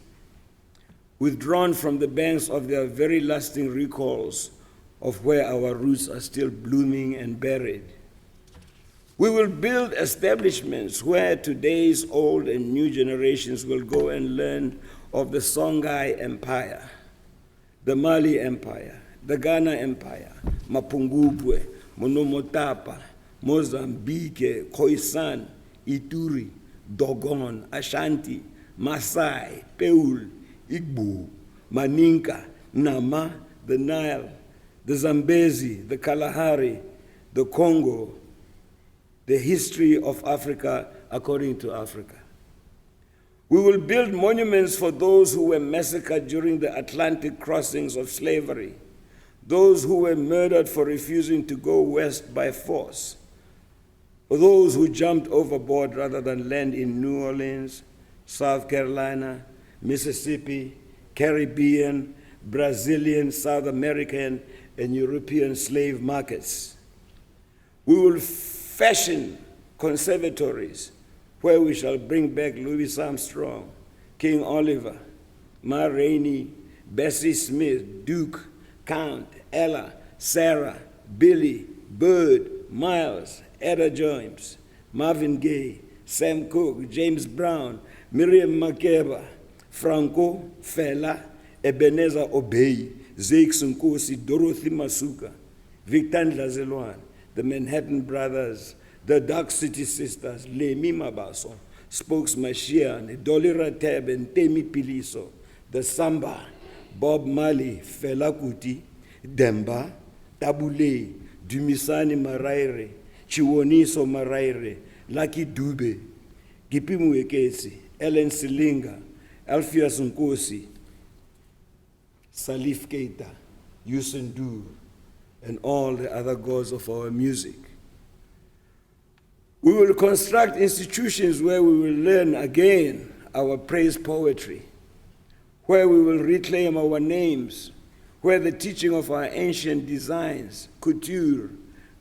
withdrawn from the banks of their very lasting recalls of where our roots are still blooming and buried. We will build establishments where today's old and new generations will go and learn of the Songhai Empire, the Mali Empire, the Ghana Empire, Mapungubwe, Monomotapa, Mozambique, Khoisan, Ituri, Dogon, Ashanti, Maasai, Peul, Igbo, Maninka, Nama, the Nile, the Zambezi, the Kalahari, the Congo, the history of Africa according to Africa. We will build monuments for those who were massacred during the Atlantic crossings of slavery, those who were murdered for refusing to go west by force, or those who jumped overboard rather than land in New Orleans, South Carolina, Mississippi, Caribbean, Brazilian, South American, and European slave markets. We will fashion conservatories where we shall bring back Louis Armstrong, King Oliver, Ma Rainey, Bessie Smith, Duke, Count, Ella, Sarah, Billy, Bird, Miles, Etta James, Marvin Gaye, Sam Cooke, James Brown, Miriam Makeba, Franco, Fela, Ebenezer Obey, Zakes Nkosi, Dorothy Masuka, Victor Ndlazelwane, the Manhattan Brothers, the Dark City Sisters, Lemi Mabaso, Spokes Mashiane, Dolly Rateb, and Temi Piliso, the Samba, Bob Marley, Fela Kuti, Demba, Tabule, Dumisani Maraire, Chiwoniso Maraire, Lucky Dube, Gipimu Ekesi, Ellen Silinga, Alpheus Nkosi, Salif Keita, Youssou N'Dour, and all the other gods of our music. We will construct institutions where we will learn again our praise poetry, where we will reclaim our names, where the teaching of our ancient designs, couture,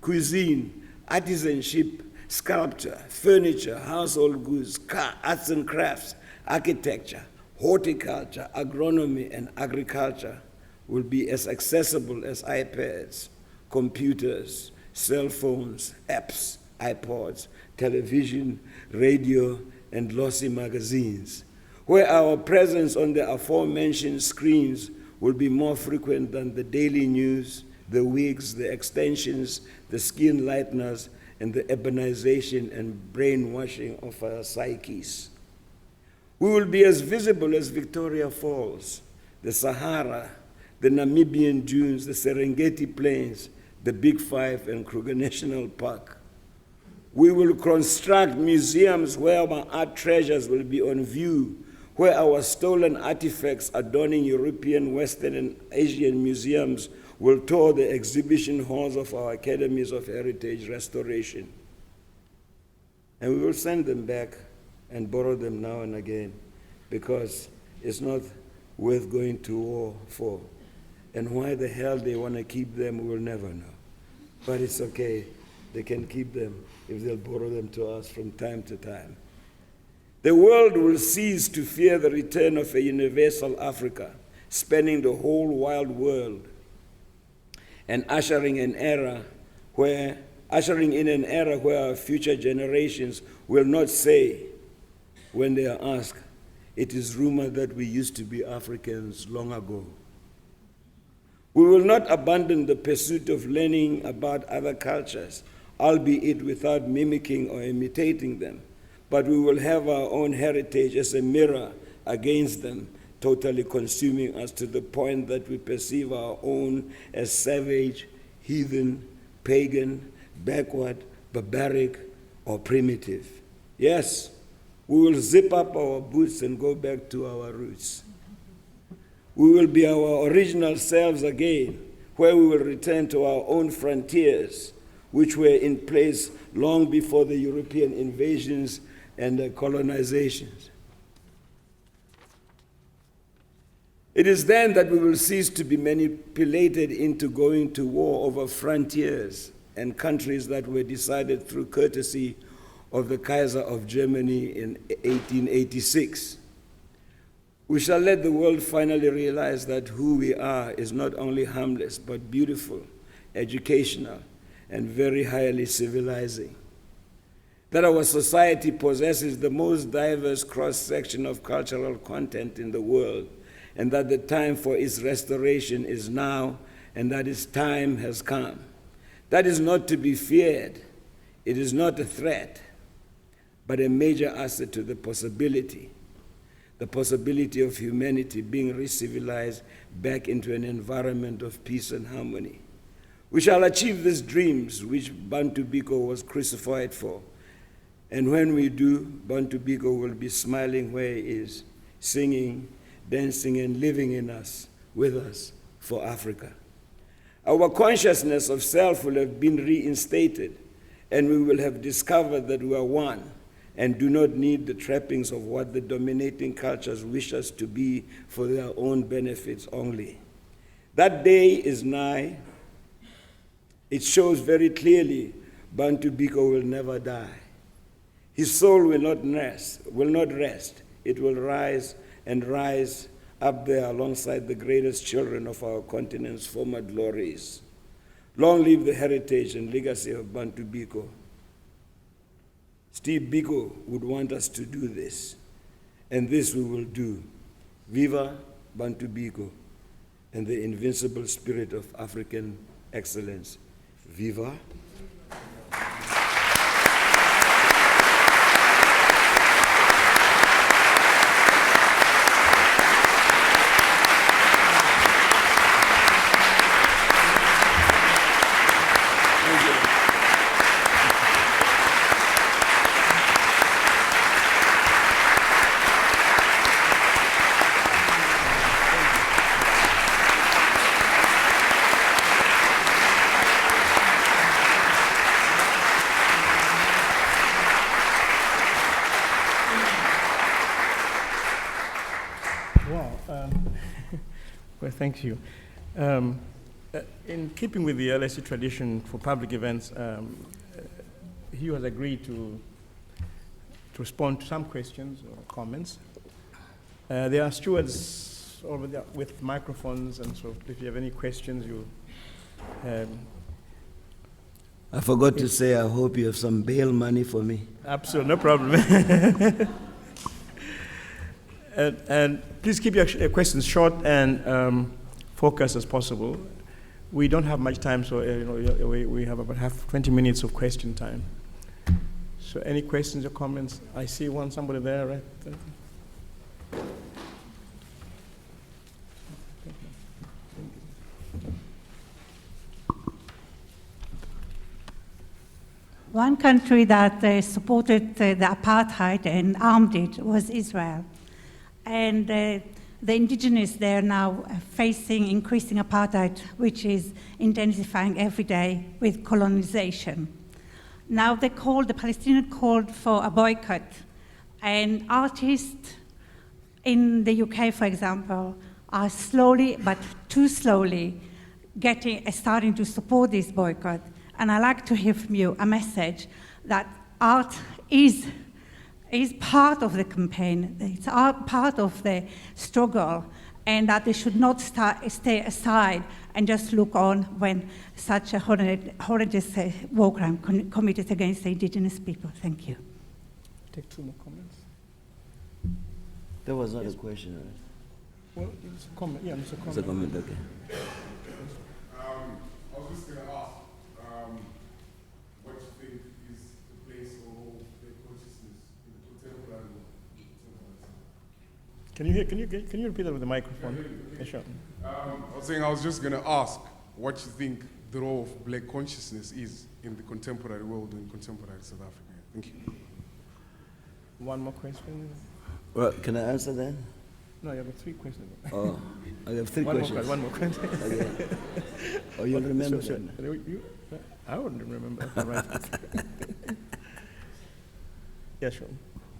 cuisine, artisanship, sculpture, furniture, household goods, arts and crafts, architecture, horticulture, agronomy, and agriculture will be as accessible as iPads, computers, cell phones, apps, iPods, television, radio, and glossy magazines, where our presence on the aforementioned screens will be more frequent than the daily news, the wigs, the extensions, the skin lighteners, and the ebonization and brainwashing of our psyches. We will be as visible as Victoria Falls, the Sahara, the Namibian dunes, the Serengeti Plains, the Big Five, and Kruger National Park. We will construct museums where our art treasures will be on view, where our stolen artifacts adorning European, Western, and Asian museums will tour the exhibition halls of our academies of heritage restoration. And we will send them back and borrow them now and again, because it's not worth going to war for. And why the hell they want to keep them, we'll never know. But it's okay. They can keep them if they'll borrow them to us from time to time. The world will cease to fear the return of a universal Africa, spanning the whole wide world, and ushering an era where ushering in an era where our future generations will not say, when they are asked, "It is rumored that we used to be Africans long ago." We will not abandon the pursuit of learning about other cultures, albeit without mimicking or imitating them, but we will have our own heritage as a mirror against them, totally consuming us to the point that we perceive our own as savage, heathen, pagan, backward, barbaric, or primitive. Yes, we will zip up our boots and go back to our roots. We will be our original selves again, where we will return to our own frontiers, which were in place long before the European invasions and colonizations. It is then that we will cease to be manipulated into going to war over frontiers and countries that were decided through courtesy of the Kaiser of Germany in 1886. We shall let the world finally realize that who we are is not only harmless, but beautiful, educational, and very highly civilizing. That our society possesses the most diverse cross-section of cultural content in the world, and that the time for its restoration is now, and that its time has come. That is not to be feared. It is not a threat, but a major asset to the possibility of humanity being re-civilized back into an environment of peace and harmony. We shall achieve these dreams which Bantu Biko was crucified for. And when we do, Bantu Biko will be smiling where he is, singing, dancing, and living in us, with us, for Africa. Our consciousness of self will have been reinstated, and we will have discovered that we are one and do not need the trappings of what the dominating cultures wish us to be for their own benefits only. That day is nigh. It shows very clearly Bantu Biko will never die. His soul will not rest. It will rise and rise up there alongside the greatest children of our continent's former glories. Long live the heritage and legacy of Bantu Biko. Steve Biko would want us to do this, and this we will do. Viva Bantu Biko and the invincible spirit of African excellence. Viva. Well, thank you. In keeping with the LSE tradition for public events, Hugh has agreed to respond to some questions or comments. There are stewards over there with microphones, and so if you have any questions, you... I forgot to say, I hope you have some bail money for me. Absolutely, no problem. And please keep your questions short and focused as possible. We don't have much time, so we have about 20 minutes of question time. So any questions or comments? I see somebody there, right? One country that supported the apartheid and armed it was Israel. And the indigenous there now are facing increasing apartheid, which is intensifying every day with colonization. Now the Palestinians called for a boycott, and artists in the UK, for example, are slowly, but too slowly, starting to support this boycott. And I'd like to hear from you a message that art is part of the campaign, it's part of the struggle, and that they should not stay aside and just look on when such a horrendous war crime committed against the indigenous people. Thank you. Take two more comments. That was not a question, right? Well, it's a comment. Yeah, it's a comment. It's a comment, okay. I was just going to ask, what you think is the place or the consciousness in the contemporary world? Can you repeat that with the microphone? Yeah, sure. I was just going to ask what you think the role of black consciousness is in the contemporary world and contemporary South Africa. Thank you. One more question. Well, can I answer that? No, you have 3 questions. Oh, I have 3 questions. One more question. Okay. Oh, you remember So, that? I wouldn't remember. Right. Yeah, sure.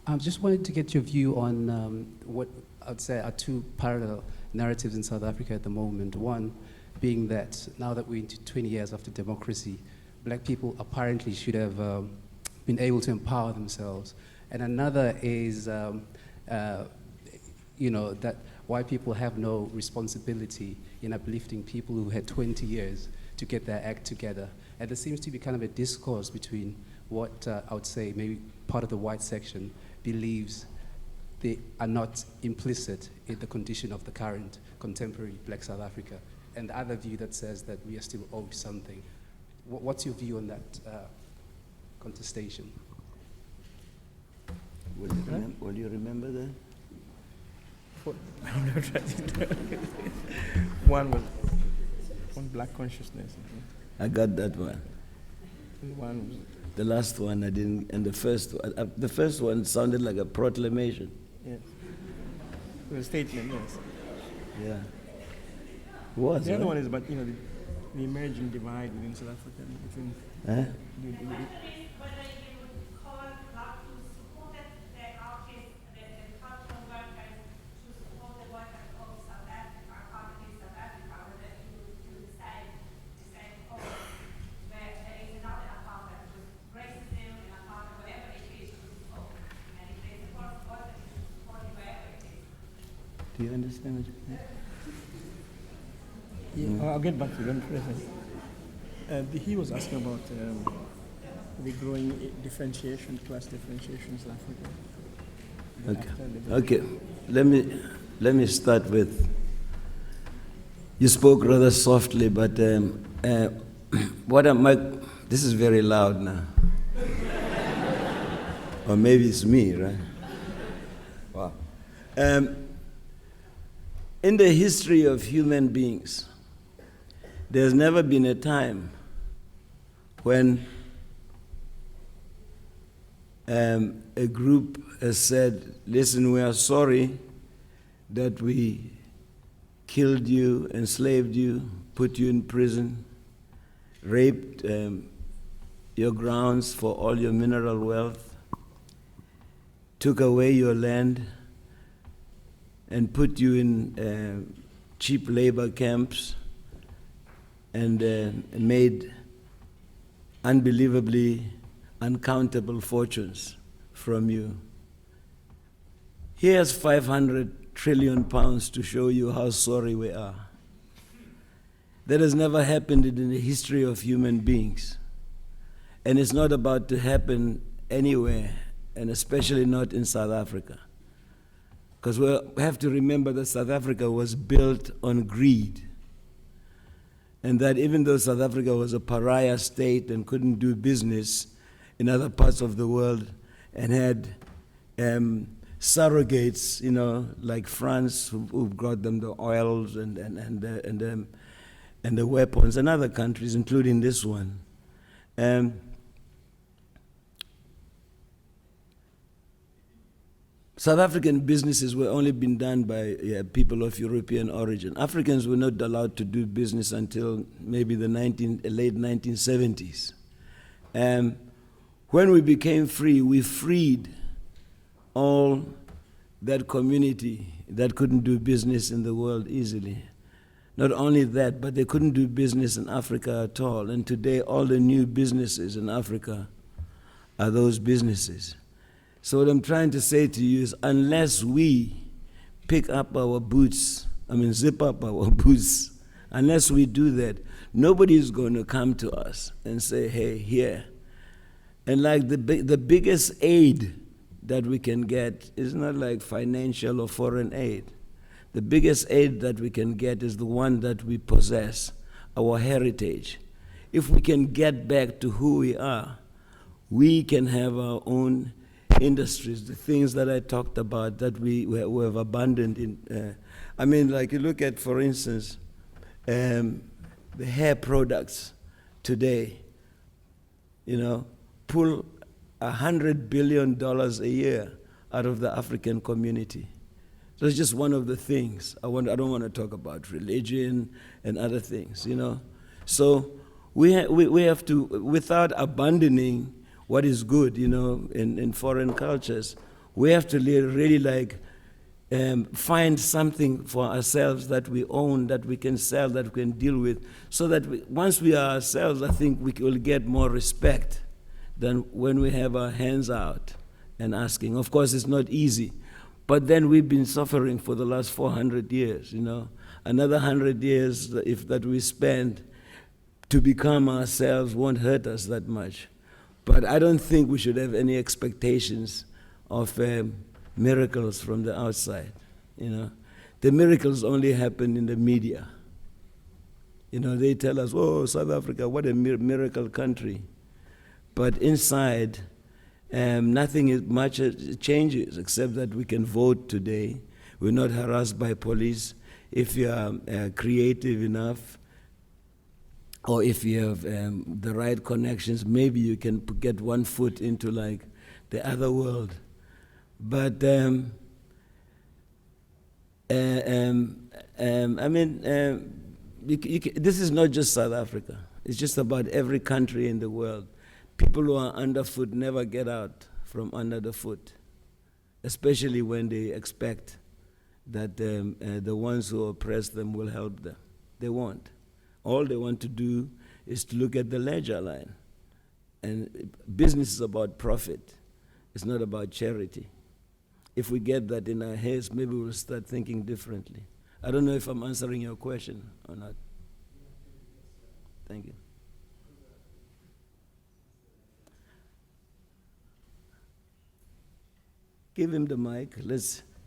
I just wanted to get your view on what I'd say are 2 parallel narratives in South Africa at the moment. One being that now that we're into 20 years after democracy, black people apparently should have been able to empower themselves. And another is, that white people have no responsibility in uplifting people who had 20 years to get their act together. And there seems to be kind of a discourse between what I would say maybe part of the white section believes they are not implicit in the condition of the current contemporary Black South Africa, and the other view that says that we are still owed something. What's your view on that contestation? Will you remember that? One was on black consciousness. I got that one. And one was, The last one I didn't, and the first one sounded like a proclamation. yes. It was a statement, yes. Yeah. It was, The other right? one is about, the emerging divide within South Africa between Huh? Whether you would call not to support the artists, the cultural workers, to support the workers of South Africa, apartheid South Africa, whether you would do the same call, where there is another apartheid, with racism and apartheid, whatever it is, to support. And if they support workers, you should support it wherever it is. Do you understand what you mean? I'll get back to you. He was asking about the growing differentiation, class differentiation in South Africa. Okay. Let me start with. You spoke rather softly, but this is very loud now. Or maybe it's me, right? Wow. In the history of human beings, there's never been a time when a group has said, listen, we are sorry that we killed you, enslaved you, put you in prison, raped your grounds for all your mineral wealth, took away your land, and put you in cheap labor camps, and made unbelievably uncountable fortunes from you. Here's 500 trillion pounds to show you how sorry we are. That has never happened in the history of human beings. And it's not about to happen anywhere, and especially not in South Africa. Because we have to remember that South Africa was built on greed. And that even though South Africa was a pariah state and couldn't do business in other parts of the world and had surrogates, like France, who brought them the oils and the weapons, and other countries, including this one. South African businesses were only been done by people of European origin. Africans were not allowed to do business until maybe the late 1970s. When we became free, we freed all that community that couldn't do business in the world easily. Not only that, but they couldn't do business in Africa at all. And today, all the new businesses in Africa are those businesses. So what I'm trying to say to you is, unless we pick up our boots I mean, zip up our boots. Unless we do that, nobody is going to come to us and say, hey, here. And like the biggest aid that we can get is not like financial or foreign aid. The biggest aid that we can get is the one that we possess, our heritage. If we can get back to who we are, we can have our own industries, the things that I talked about that we have abandoned. I mean, like you look at, for instance, the hair products today, pull $100 billion a year out of the African community. So it's just one of the things. I don't want to talk about religion and other things, So we have to, without abandoning what is good, in foreign cultures, we have to really find something for ourselves that we own, that we can sell, that we can deal with, so that once we are ourselves, I think we will get more respect than when we have our hands out and asking. Of course, it's not easy. But then we've been suffering for the last 400 years, Another 100 years that we spend to become ourselves won't hurt us that much. But I don't think we should have any expectations of miracles from the outside, The miracles only happen in the media. They tell us, oh, South Africa, what a miracle country. But inside, nothing much changes except that we can vote today. We're not harassed by police. If you are creative enough, or if you have the right connections, maybe you can get one foot into like the other world. But I mean, this is not just South Africa. It's just about every country in the world. People who are underfoot never get out from under the foot, especially when they expect that the ones who oppress them will help them. They won't. All they want to do is to look at the ledger line. And business is about profit. It's not about charity. If we get that in our heads, maybe we'll start thinking differently. I don't know if I'm answering your question or not. Thank you. Give him the mic.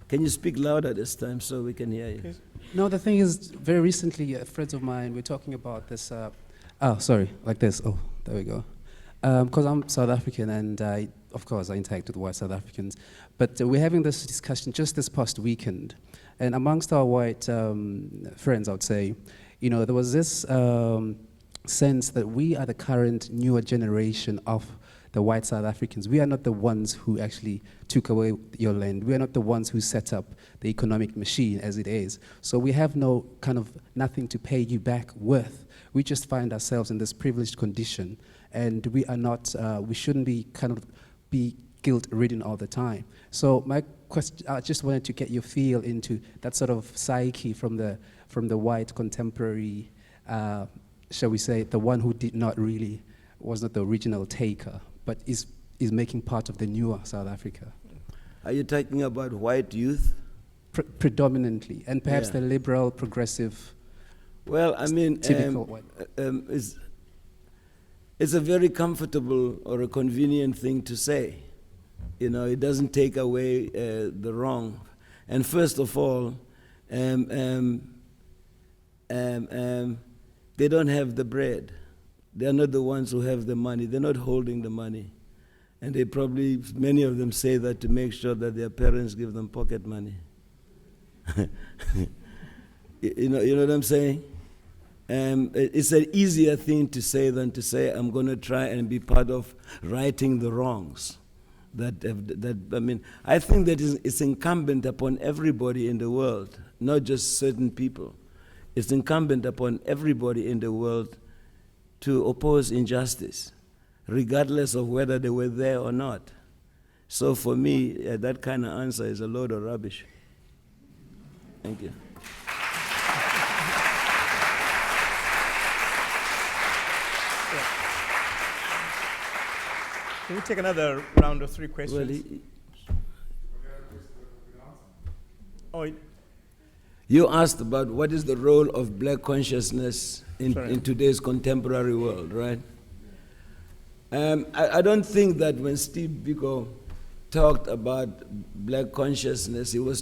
Can you speak louder this time so we can hear you? Please. No, the thing is, very recently, friends of mine were talking about this. Like this. Oh, there we go. Because I'm South African, and of course, I interact with white South Africans. But we're having this discussion just this past weekend. And amongst our white friends, I would say, there was this sense that we are the current newer generation of the white South Africans. We are not the ones who actually took away your land. We are not the ones who set up the economic machine as it is. So we have nothing to pay you back with. We just find ourselves in this privileged condition, and we are not, we shouldn't be be guilt-ridden all the time. So my question, I just wanted to get your feel into that sort of psyche from the white contemporary, shall we say, the one who was not the original taker, but is making part of the newer South Africa. Are you talking about white youth? Predominantly, and perhaps the liberal, progressive. Well, I mean, typical white. It's a very comfortable or a convenient thing to say. It doesn't take away the wrong. And first of all, they don't have the bread. They're not the ones who have the money. They're not holding the money. And many of them say that to make sure that their parents give them pocket money. You know what I'm saying? It's an easier thing to say than to say, I'm going to try and be part of righting the wrongs. I think that it's incumbent upon everybody in the world, not just certain people. It's incumbent upon everybody in the world to oppose injustice, regardless of whether they were there or not. So for me, that kind of answer is a load of rubbish. Thank you. Can we take another round of 3 questions? Well, You asked about what is the role of black consciousness in today's contemporary world, right? I don't think that when Steve Biko talked about black consciousness, he was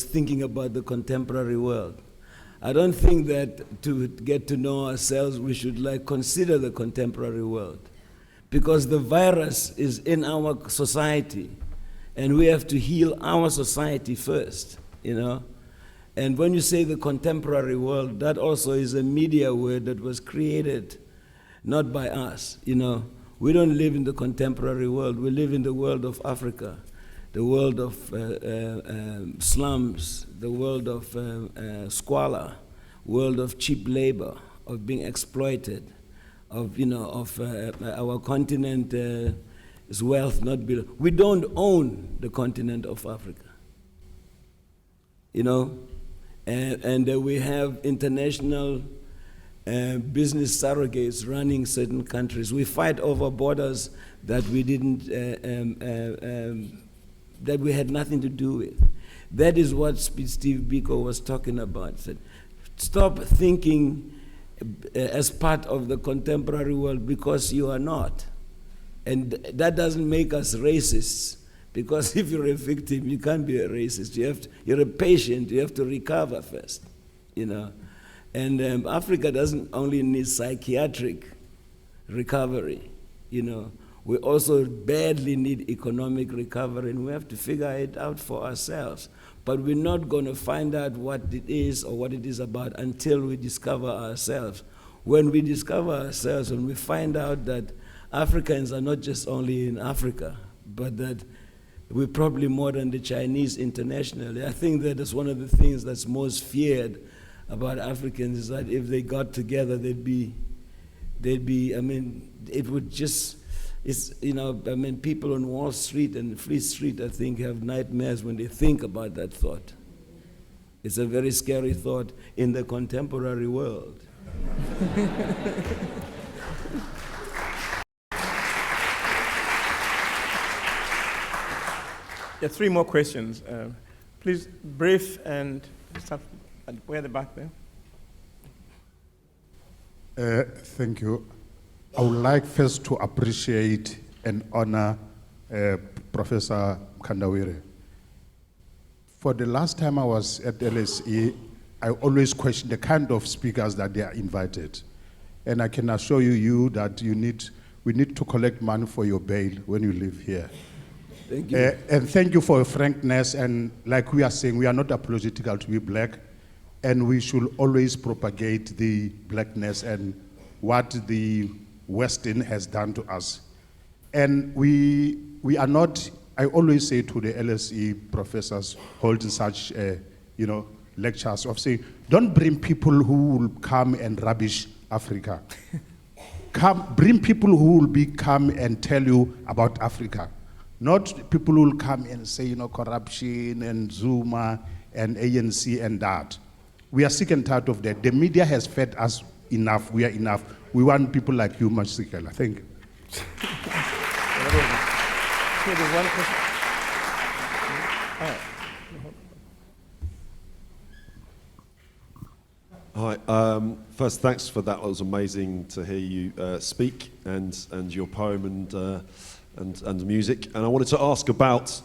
thinking about the contemporary world. I don't think that to get to know ourselves, we should consider the contemporary world, because the virus is in our society, and we have to heal our society first, you know? And when you say the contemporary world, that also is a media word that was created not by us, you know? We don't live in the contemporary world. We live in the world of Africa, the world of slums, the world of squalor, world of cheap labor, of being exploited, of, you know, of our continent is wealth not below. We don't own the continent of Africa, you know? And we have international business surrogates running certain countries. We fight over borders that we didn't, that we had nothing to do with. That is what Steve Biko was talking about. Said, stop thinking as part of the contemporary world, because you are not. And that doesn't make us racists, because if you're a victim, you can't be a racist. You're a patient, you have to recover first, you know. And Africa doesn't only need psychiatric recovery, you know. We also badly need economic recovery, and we have to figure it out for ourselves. But we're not going to find out what it is or what it is about until we discover ourselves. When we discover ourselves and we find out that Africans are not just only in Africa, but that we're probably more than the Chinese internationally. I think that is one of the things that's most feared about Africans, is that if they got together, they'd be, I mean, it would just, it's, you know, I mean, people on Wall Street and Fleet Street, I think, have nightmares when they think about that thought. It's a very scary thought in the contemporary world. Yeah, 3 more questions. Please, brief and start way at the back there. Thank you. I would like first to appreciate and honor Professor Kandawire. For the last time I was at LSE, I always question the kind of speakers that they are invited. And I can assure you that we need to collect money for your bail when you live here. Thank you. And thank you for your frankness. And like we are saying, we are not apologetical to be black, and we should always propagate the blackness and what the Western has done to us. And we are not, I always say to the LSE professors holding such, you know, lectures of saying, don't bring people who will come and rubbish Africa. Bring people who will come and tell you about Africa. Not people who will come and say, you know, corruption and Zuma and ANC and that. We are sick and tired of that. The media has fed us enough. We are enough. We want people like you, Masekela. Thank you. Okay, there's one question. Hi. First, thanks for that. It was amazing to hear you speak and your poem and music. And I wanted to ask about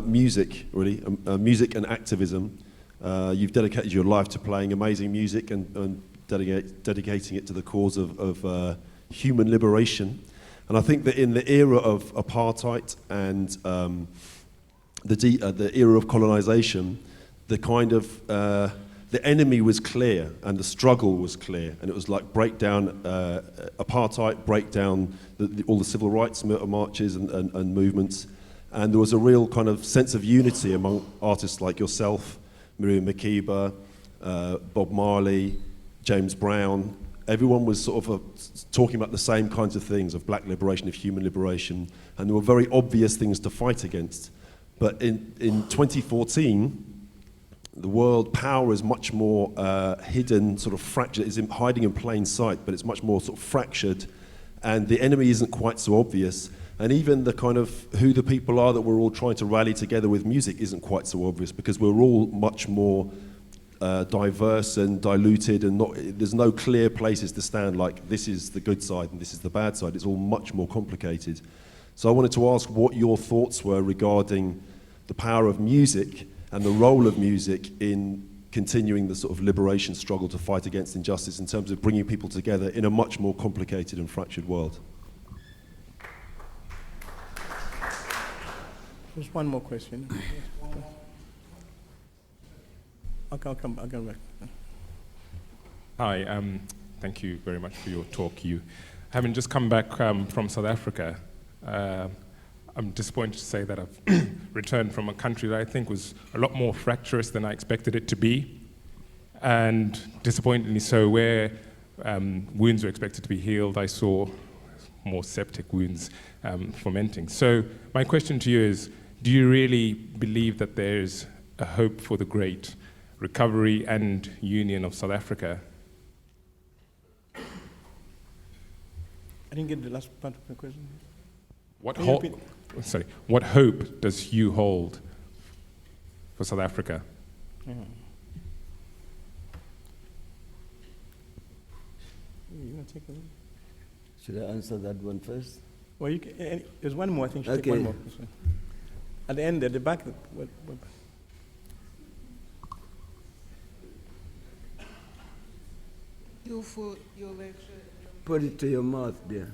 music, really, music and activism. You've dedicated your life to playing amazing music and dedicating it to the cause of human liberation. And I think that in the era of apartheid and the era of colonization, the kind of the enemy was clear and the struggle was clear, and it was like break down apartheid, break down all the civil rights marches and movements, and there was a real kind of sense of unity among artists like yourself, Miriam Makeba, Bob Marley, James Brown. Everyone was sort of talking about the same kinds of things, of black liberation, of human liberation, and there were very obvious things to fight against. But in 2014, the world power is much more hidden, sort of fractured, it's hiding in plain sight, but it's much more sort of fractured, and the enemy isn't quite so obvious. And even the kind of who the people are that we're all trying to rally together with music isn't quite so obvious, because we're all much more diverse and diluted, and there's no clear places to stand like this is the good side and this is the bad side. It's all much more complicated. So I wanted to ask what your thoughts were regarding the power of music and the role of music in continuing the sort of liberation struggle to fight against injustice in terms of bringing people together in a much more complicated and fractured world. There's one more question. I'll come back. Hi, thank you very much for your talk, Hugh. Having just come back from South Africa, I'm disappointed to say that I've returned from a country that I think was a lot more fractious than I expected it to be, and disappointingly so, where wounds were expected to be healed, I saw more septic wounds fomenting. So my question to you is, do you really believe that there's a hope for the great recovery and union of South Africa? I didn't get the last part of the question. What hope does Hugh hold for South Africa? You want to take it? Should I answer that one first? Well, you can, there's one more. I think you should take Okay. one more. At the end, at the back. You for your lecture. Put it to your mouth, dear.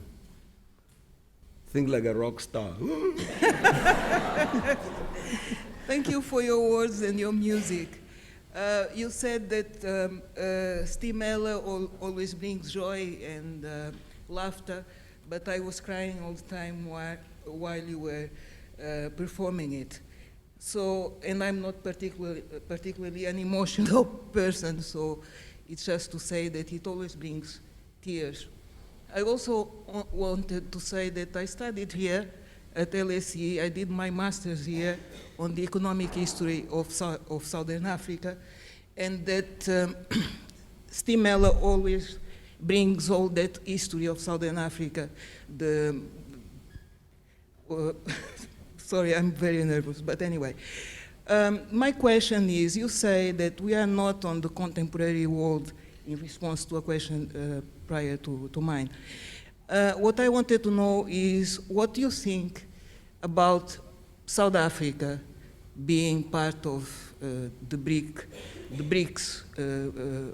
Think like a rock star. Thank you for your words and your music. You said that Steve Miller always brings joy and laughter, but I was crying all the time while you were performing it. So, and I'm not particularly an emotional person, so it's just to say that it always brings tears. I also wanted to say that I studied here at LSE. I did my master's here on the economic history of Southern Africa, and that Steve Miller always brings all that history of Southern Africa. Sorry, I'm very nervous, but anyway. My question is, you say that we are not on the contemporary world in response to a question prior to mine. What I wanted to know is what you think about South Africa being part of the BRICS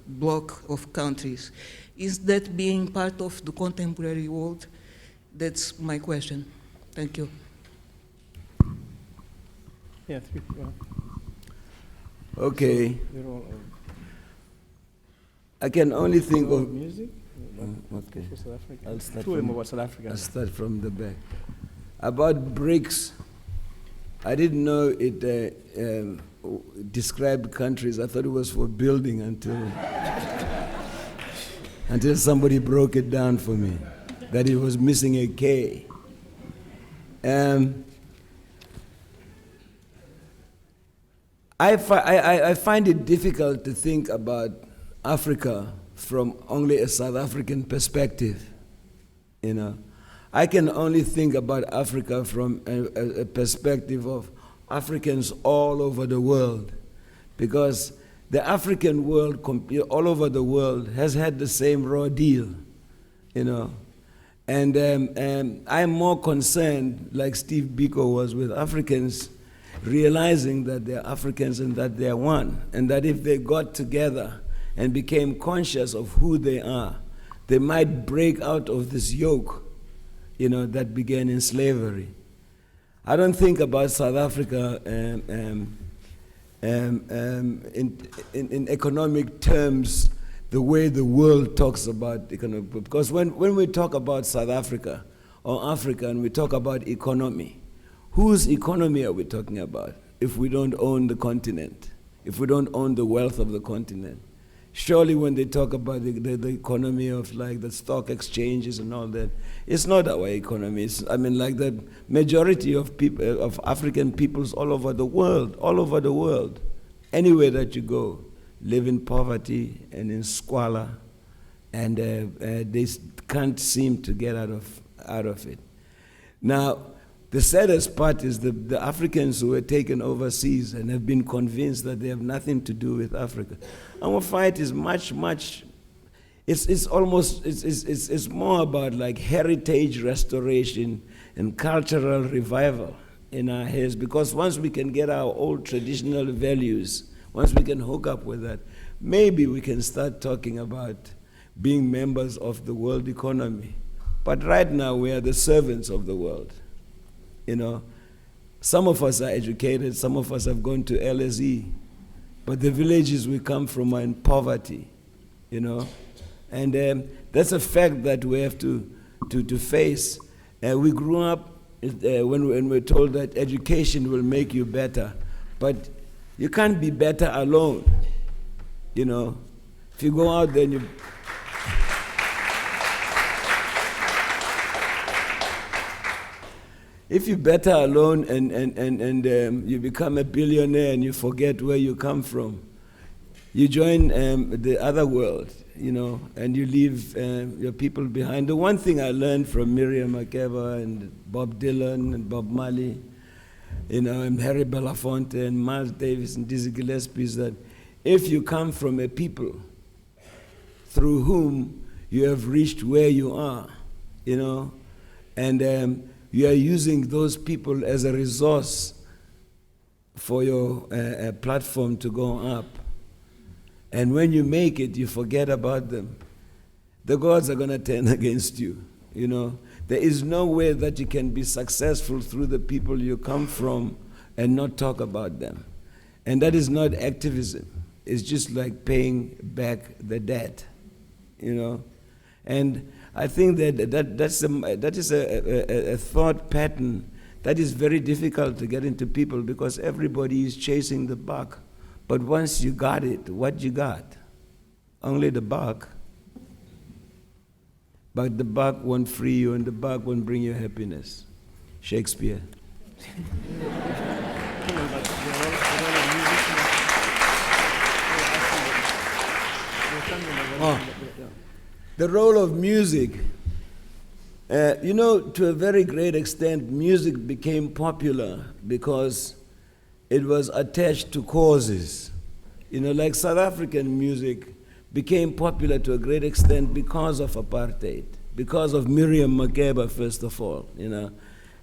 bloc of countries. Is that being part of the contemporary world? That's my question. Thank you. Yeah, Okay. I can only think of music. Okay. For South Africa. I'll start Two of them from- about South Africa. I'll start from the back. About BRICS, I didn't know it described countries. I thought it was for building until somebody broke it down for me, that it was missing a K. I find it difficult to think about Africa from only a South African perspective, you know. I can only think about Africa from a perspective of Africans all over the world, because the African world, all over the world, has had the same raw deal, you know. And I'm more concerned, like Steve Biko was, with Africans realizing that they're Africans and that they're one, and that if they got together and became conscious of who they are, they might break out of this yoke, you know, that began in slavery. I don't think about South Africa in economic terms the way the world talks about economic, because when we talk about South Africa or Africa and we talk about economy, whose economy are we talking about if we don't own the continent, if we don't own the wealth of the continent? Surely when they talk about the economy of like the stock exchanges and all that, it's not our economy. I mean, like the majority of people, of African peoples all over the world, anywhere that you go, live in poverty and in squalor, and they can't seem to get out of it. Now, The saddest part is the Africans who were taken overseas and have been convinced that they have nothing to do with Africa. Our fight is much, it's more about like heritage restoration and cultural revival in our heads, because once we can get our old traditional values, once we can hook up with that, maybe we can start talking about being members of the world economy. But right now we are the servants of the world. You know, some of us are educated, some of us have gone to LSE, but the villages we come from are in poverty, you know. And that's a fact that we have to face. We grew up when we're told that education will make you better, but you can't be better alone, you know. If you go out there and you... If you're better alone and you become a billionaire and you forget where you come from, you join the other world, you know, and you leave your people behind. The one thing I learned from Miriam Makeba and Bob Dylan and Bob Marley, you know, and Harry Belafonte and Miles Davis and Dizzy Gillespie is that if you come from a people through whom you have reached where you are, you know, and you are using those people as a resource for your platform to go up. And when you make it, you forget about them. The gods are going to turn against you, you know. There is no way that you can be successful through the people you come from and not talk about them. And that is not activism. It's just like paying back the debt, you know. And I think that is a thought pattern that is very difficult to get into people because everybody is chasing the buck. But once you got it, what you got? Only the buck. But the buck won't free you and the buck won't bring you happiness. Shakespeare. The role of music. You know, to a very great extent, music became popular because it was attached to causes. You know, like South African music became popular to a great extent because of apartheid, because of Miriam Makeba, first of all, you know.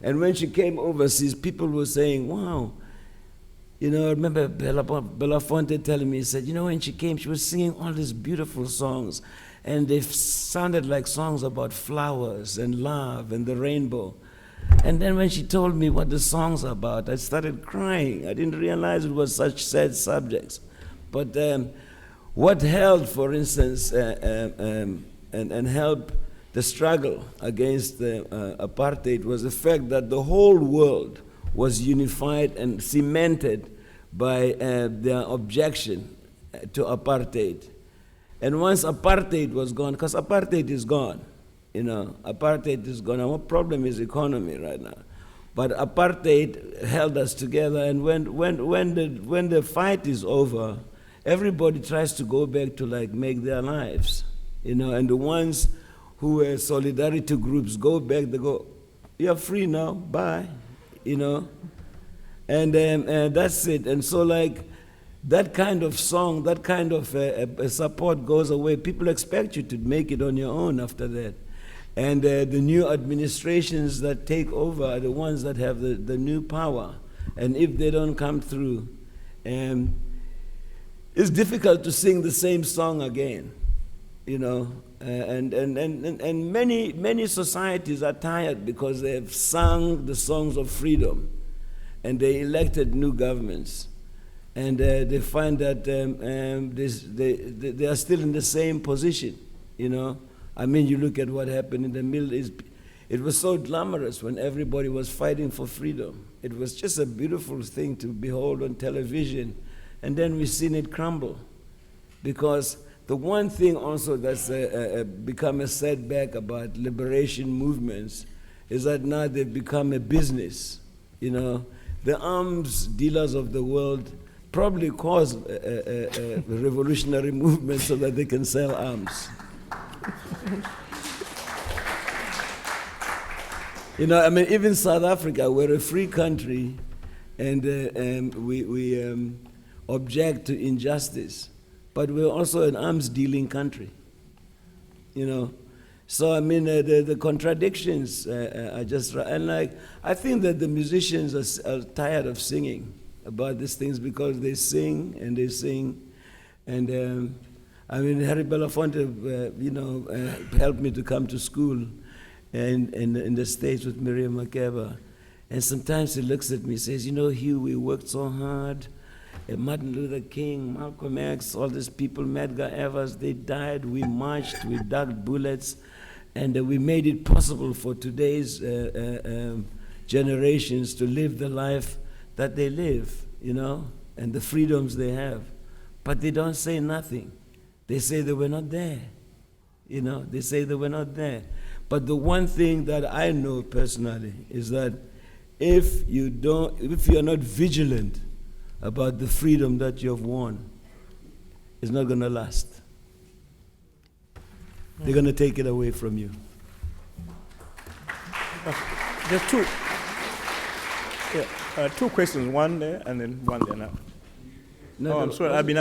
And when she came overseas, people were saying, wow. You know, I remember Belafonte telling me, he said, you know, when she came, she was singing all these beautiful songs, and they sounded like songs about flowers and love and the rainbow. And then when she told me what the songs are about, I started crying. I didn't realize it was such sad subjects. But what held, for instance, and helped the struggle against apartheid was the fact that the whole world was unified and cemented by their objection to apartheid. And once apartheid was gone, because apartheid is gone, you know, apartheid is gone. Our problem is economy right now. But apartheid held us together, and when the fight is over, everybody tries to go back to like make their lives, you know, and the ones who were solidarity groups go back, they go, you're free now, bye, you know. And that's it. And so like, that kind of song, that kind of support goes away. People expect you to make it on your own after that. And the new administrations that take over are the ones that have the new power. And if they don't come through, it's difficult to sing the same song again, you know. And many societies are tired because they have sung the songs of freedom and they elected new governments. And they find that they are still in the same position, you know. I mean, you look at what happened in the Middle East. It was so glamorous when everybody was fighting for freedom. It was just a beautiful thing to behold on television. And then we've seen it crumble. Because the one thing also that's become a setback about liberation movements is that now they've become a business, you know. The arms dealers of the world probably cause a revolutionary movement so that they can sell arms. You know, I mean, even South Africa, we're a free country, and we object to injustice, but we're also an arms-dealing country. You know, so I mean, the contradictions are just right. And like, I think that the musicians are tired of singing about these things because they sing and they sing, and I mean, Harry Belafonte, you know, helped me to come to school in the States with Miriam Makeba. And sometimes he looks at me and says, you know, Hugh, we worked so hard. Martin Luther King, Malcolm X, all these people, Medgar Evers, they died, we marched, we dug bullets, and we made it possible for today's generations to live the life that they live, you know, and the freedoms they have. But they don't say nothing. They say they were not there. You know, they say they were not there. But the one thing that I know personally is that if you are not vigilant about the freedom that you have won, it's not going to last. They're going to take it away from you. Just two questions, one there and then one there now. No, I'm sorry. I've been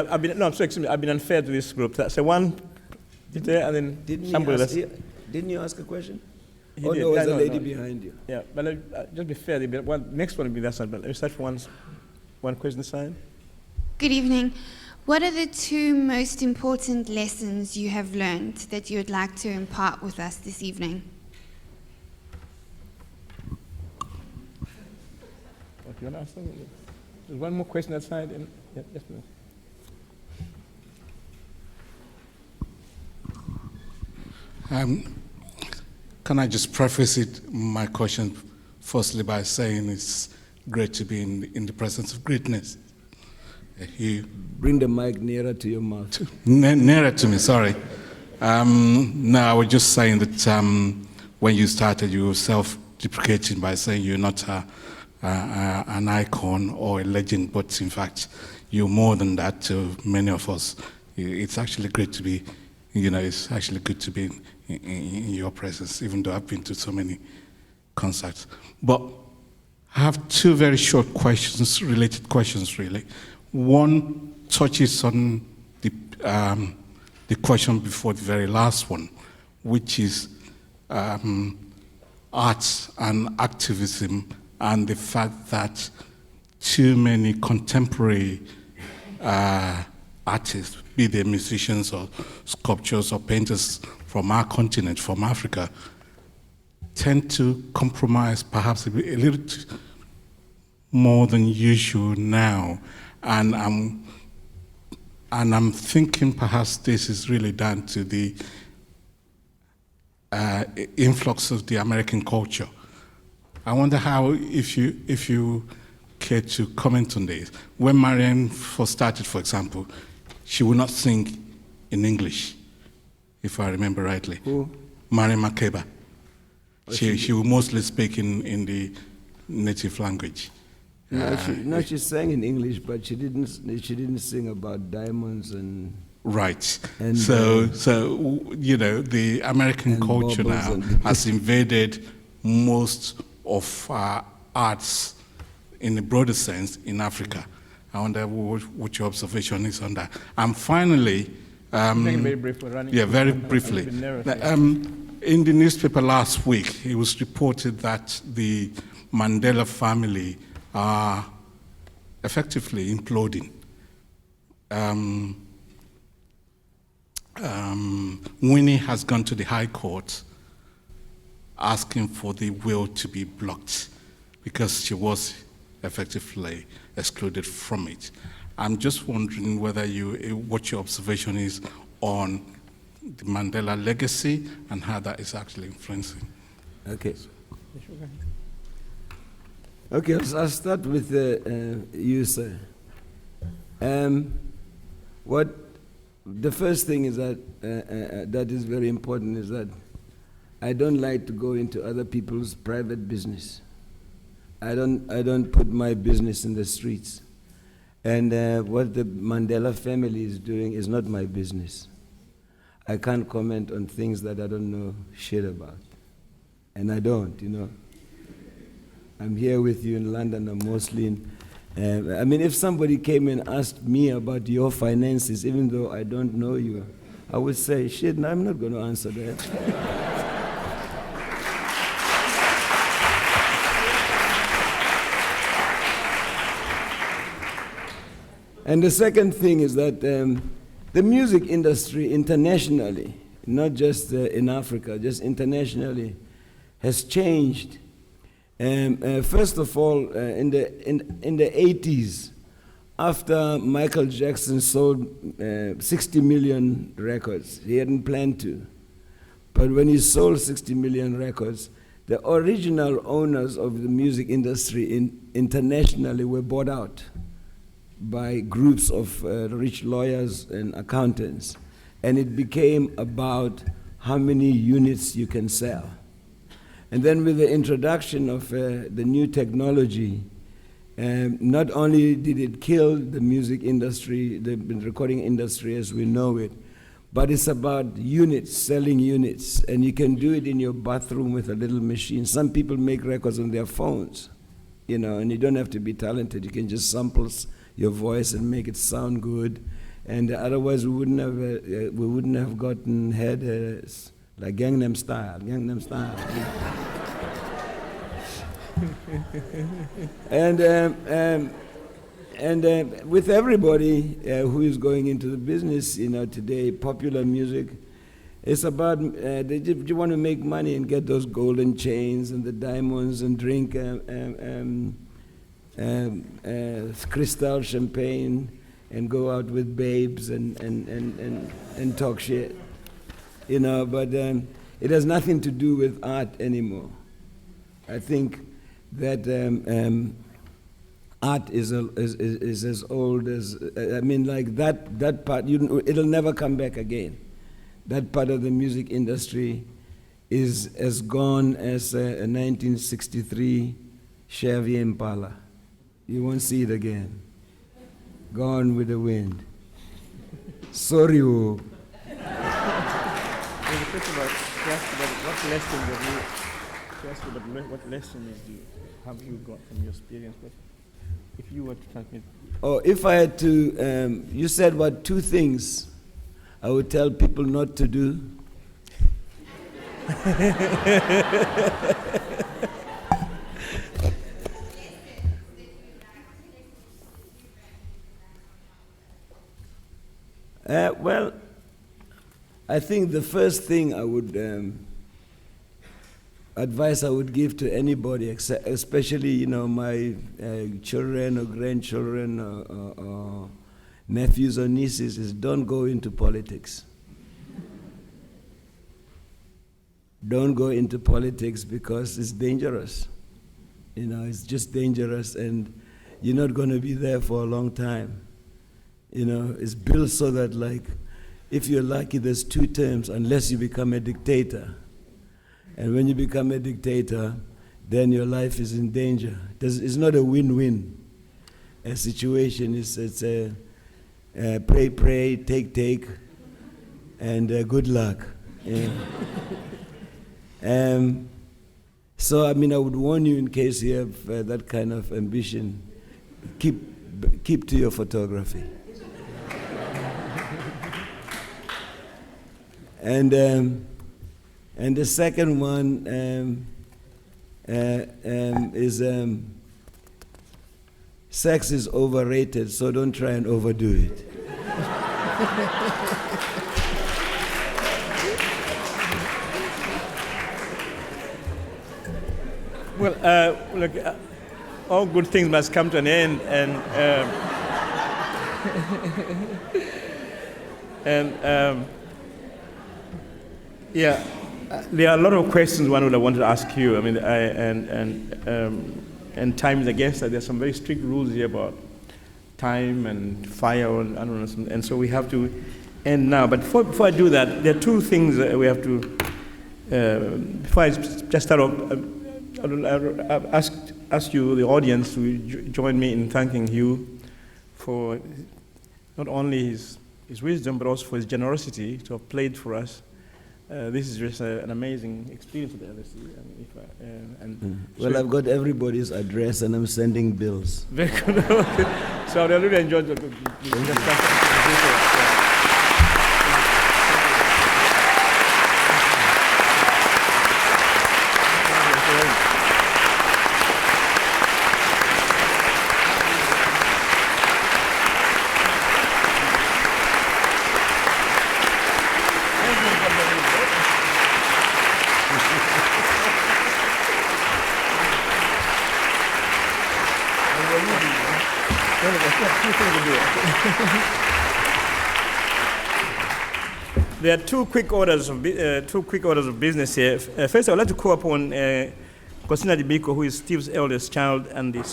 unfair to this group. So one there and then somebody else. Didn't you ask a question? He Oh, did. there was Yeah, a lady behind you. Yeah, but just be fair. Next one will be that side. But let me start for one question aside. Good evening. What are the two most important lessons you have learned that you would like to impart with us this evening? What, you want to ask them? There's one more question outside. Yeah, yes, please. Can I just preface my question firstly by saying it's great to be in the presence of greatness. You bring the mic nearer to your mouth. Nearer to me, sorry. No, I was just saying that when you started, you were self-deprecating by saying you're not an icon or a legend, but in fact, you're more than that to many of us. It's actually great to be, it's actually good to be in your presence, even though I've been to so many concerts. But I have two very short questions, related questions, really. One touches on the question before the very last one, which is arts and activism, and the fact that too many contemporary artists, be they musicians or sculptors or painters from our continent, from Africa, tend to compromise perhaps a little more than usual now. And I'm thinking perhaps this is really down to the influx of the American culture. I wonder how, if you care to comment on this. When Mariam first started, for example, she would not sing in English, if I remember rightly. Who? Mariam Makeba. She would mostly speak in the native language. No, she sang in English, but she didn't sing about diamonds and. Right. And, so the American culture now has invaded most of our arts in a broader sense in Africa. I wonder what your observation is on that. And finally, very brief, we're running. Yeah, very briefly. In the newspaper last week, it was reported that the Mandela family are effectively imploding. Winnie has gone to the High Court asking for the will to be blocked because she was effectively excluded from it. I'm just wondering whether what your observation is on the Mandela legacy and how that is actually influencing. Okay. Okay, I'll start with you, sir. The first thing is that that is very important is that I don't like to go into other people's private business. I don't put my business in the streets. And what the Mandela family is doing is not my business. I can't comment on things that I don't know shit about. And I don't, I'm here with you in London, I'm mostly in. I mean, if somebody came and asked me about your finances, even though I don't know you, I would say, shit, no, I'm not going to answer that. And the second thing is that the music industry internationally, not just in Africa, just internationally, has changed. First of all, in the 80s, after Michael Jackson sold 60 million records, he hadn't planned to. But when he sold 60 million records, the original owners of the music industry internationally were bought out by groups of rich lawyers and accountants. And it became about how many units you can sell. And then with the introduction of the new technology, not only did it kill the music industry, the recording industry as we know it, but it's about units, selling units. And you can do it in your bathroom with a little machine. Some people make records on their phones, you know, and you don't have to be talented. You can just sample your voice and make it sound good. And otherwise we wouldn't have gotten head like Gangnam Style. And with everybody who is going into the business, you know, today, popular music, it's about you want to make money and get those golden chains and the diamonds and drink crystal champagne and go out with babes and talk shit, you know. But it has nothing to do with art anymore. I think that art is as old as, I mean, like that part, it'll never come back again. That part of the music industry is as gone as a 1963 Chevy Impala. You won't see it again. Gone with the wind. Sorry. There's a question about what lessons have you got from your experience? But if you were to transmit. Oh, if I had to, you said what, 2 things I would tell people not to do? Well, I think the first thing I would advice I would give to anybody, especially, you know, my children or grandchildren or nephews or nieces, is don't go into politics. Don't go into politics because it's dangerous. You know, it's just dangerous, and you're not going to be there for a long time. You know, it's built so that, like, if you're lucky, there's 2 terms, unless you become a dictator. And when you become a dictator, then your life is in danger. It's not a win-win situation. It's a pray, take, and good luck. Yeah. So, I mean, I would warn you, in case you have that kind of ambition, keep to your photography. And the second one is sex is overrated, so don't try and overdo it. Well, look, all good things must come to an end, and yeah, there are a lot of questions one would have wanted to ask you. I mean, and time is against us. There's some very strict rules here about time and fire, and I don't know, and so we have to end now. But before I do that, there are 2 things that we have to. Before I just start off, I'll ask you, the audience, to join me in thanking Hugh for not only his wisdom, but also for his generosity to have played for us This is just an amazing experience at the LSE. Well, I've got everybody's address and I'm sending bills. Very good. So I really enjoyed the discussion. There are two quick orders of business here. First, I would like to call upon Christina Biko, who is Steve's eldest child and the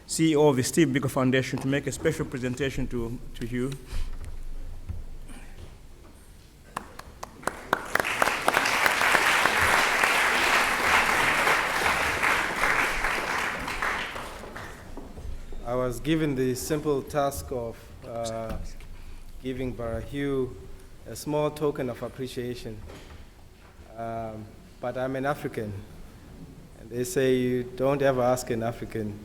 CEO of the Steve Biko Foundation, to make a special presentation to Hugh. I was given the simple task of giving Brother Hugh a small token of appreciation. But I'm an African, and they say you don't ever ask an African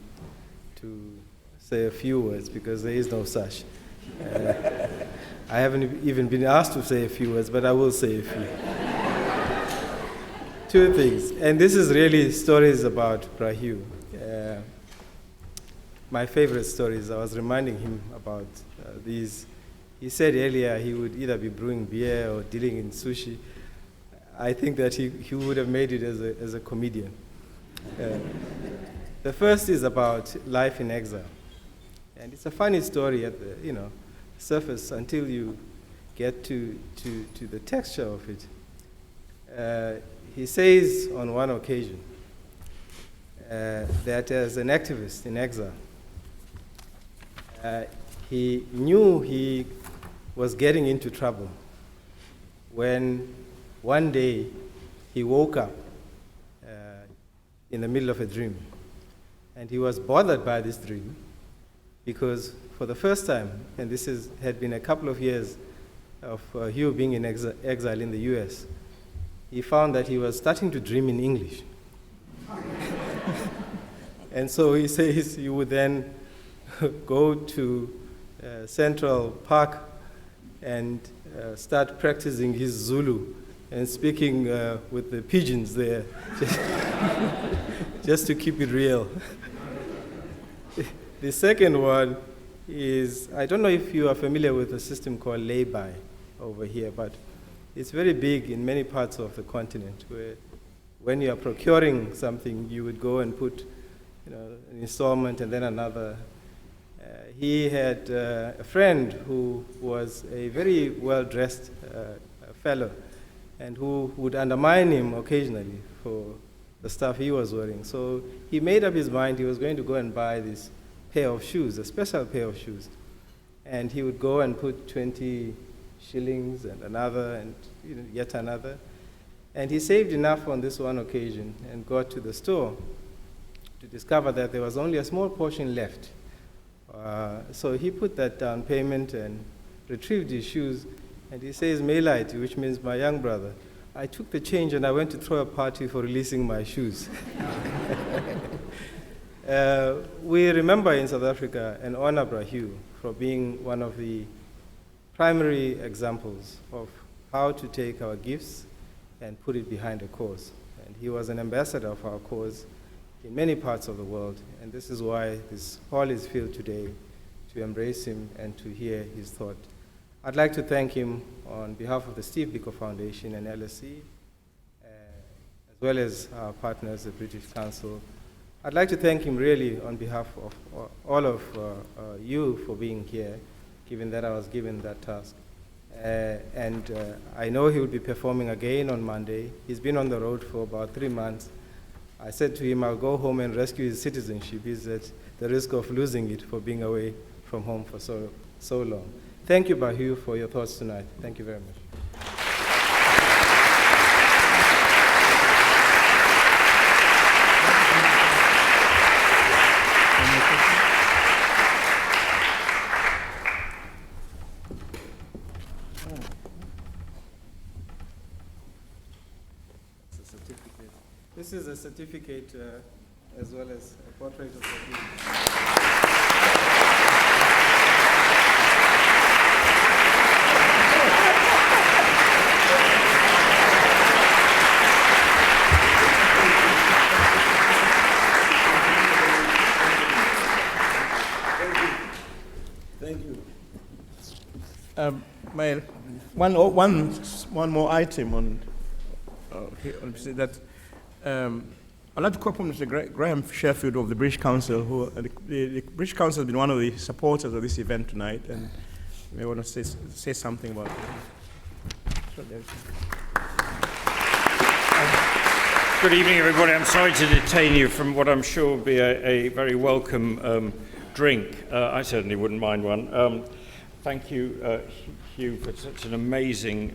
to say a few words because there is no such. I haven't even been asked to say a few words, but I will say a few. Two things, and this is really stories about Brother Hugh. My favorite stories, I was reminding him about these. He said earlier he would either be brewing beer or dealing in sushi. I think that he would have made it as a comedian. The first is about life in exile. And it's a funny story at the surface until you get to the texture of it. He says on one occasion that as an activist in exile, he knew he was getting into trouble when one day he woke up in the middle of a dream. And he was bothered by this dream because for the first time, and this had been a couple of years of Hugh being in exile in the US, he found that he was starting to dream in English. And so he says he would then go to Central Park and start practicing his Zulu and speaking with the pigeons there, just to keep it real. The second one is, I don't know if you are familiar with a system called lay-by over here, but it's very big in many parts of the continent, where when you are procuring something, you would go and put an installment and then another. He had a friend who was a very well-dressed fellow and who would undermine him occasionally for the stuff he was wearing. So he made up his mind he was going to go and buy this pair of shoes, a special pair of shoes. And he would go and put 20 shillings and another and yet another. And he saved enough on this one occasion and got to the store to discover that there was only a small portion left. So he put that down payment and retrieved his shoes, and he says, Melaiti, which means my young brother, I took the change and I went to throw a party for releasing my shoes. We remember in South Africa and honor Brother Hugh for being one of the primary examples of how to take our gifts and put it behind a cause. And he was an ambassador of our cause in many parts of the world, and this is why this hall is filled today, to embrace him and to hear his thought. I'd like to thank him on behalf of the Steve Biko Foundation and LSE, as well as our partners, the British Council. I'd like to thank him really on behalf of all of you for being here, given that I was given that task. I know he will be performing again on Monday. He's been on the road for about 3 months. I said to him, I'll go home and rescue his citizenship. He's at the risk of losing it for being away from home for so long. Thank you, Brother Hugh, for your thoughts tonight. Thank you very much. a certificate as well as a portrait of Hugh. Thank you. One more item on that. I'd like to call upon Mr. Graham Sheffield of the British Council, who the British Council has been one of the supporters of this event tonight, and you may want to say something about it. Good evening, everybody. I'm sorry to detain you from what I'm sure will be a very welcome drink. I certainly wouldn't mind one. Thank you, Hugh, for such an amazing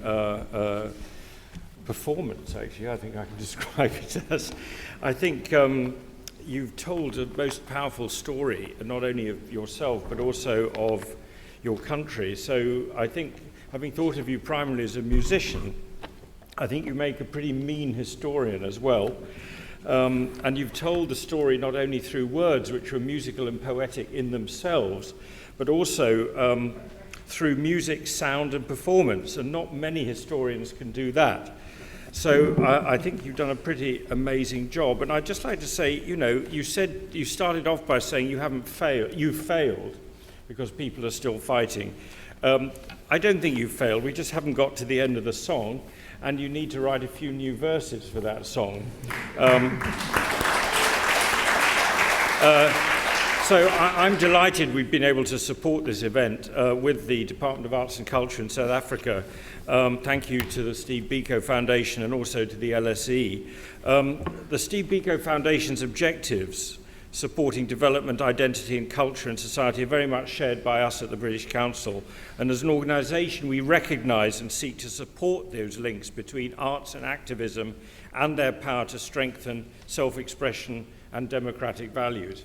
performance, actually. I think I can describe it as. I think you've told a most powerful story, not only of yourself, but also of your country. So I think, having thought of you primarily as a musician, I think you make a pretty mean historian as well. And you've told the story not only through words, which were musical and poetic in themselves, but also through music, sound, and performance. And not many historians can do that. So I think you've done a pretty amazing job. And I'd just like to say, you know, you started off by saying you've failed because people are still fighting. I don't think you've failed. We just haven't got to the end of the song. And you need to write a few new verses for that song. So I'm delighted we've been able to support this event with the Department of Arts and Culture in South Africa. Thank you to the Steve Biko Foundation and also to the LSE. The Steve Biko Foundation's objectives, supporting development, identity and culture and society, are very much shared by us at the British Council. And as an organisation, we recognise and seek to support those links between arts and activism and their power to strengthen self-expression and democratic values.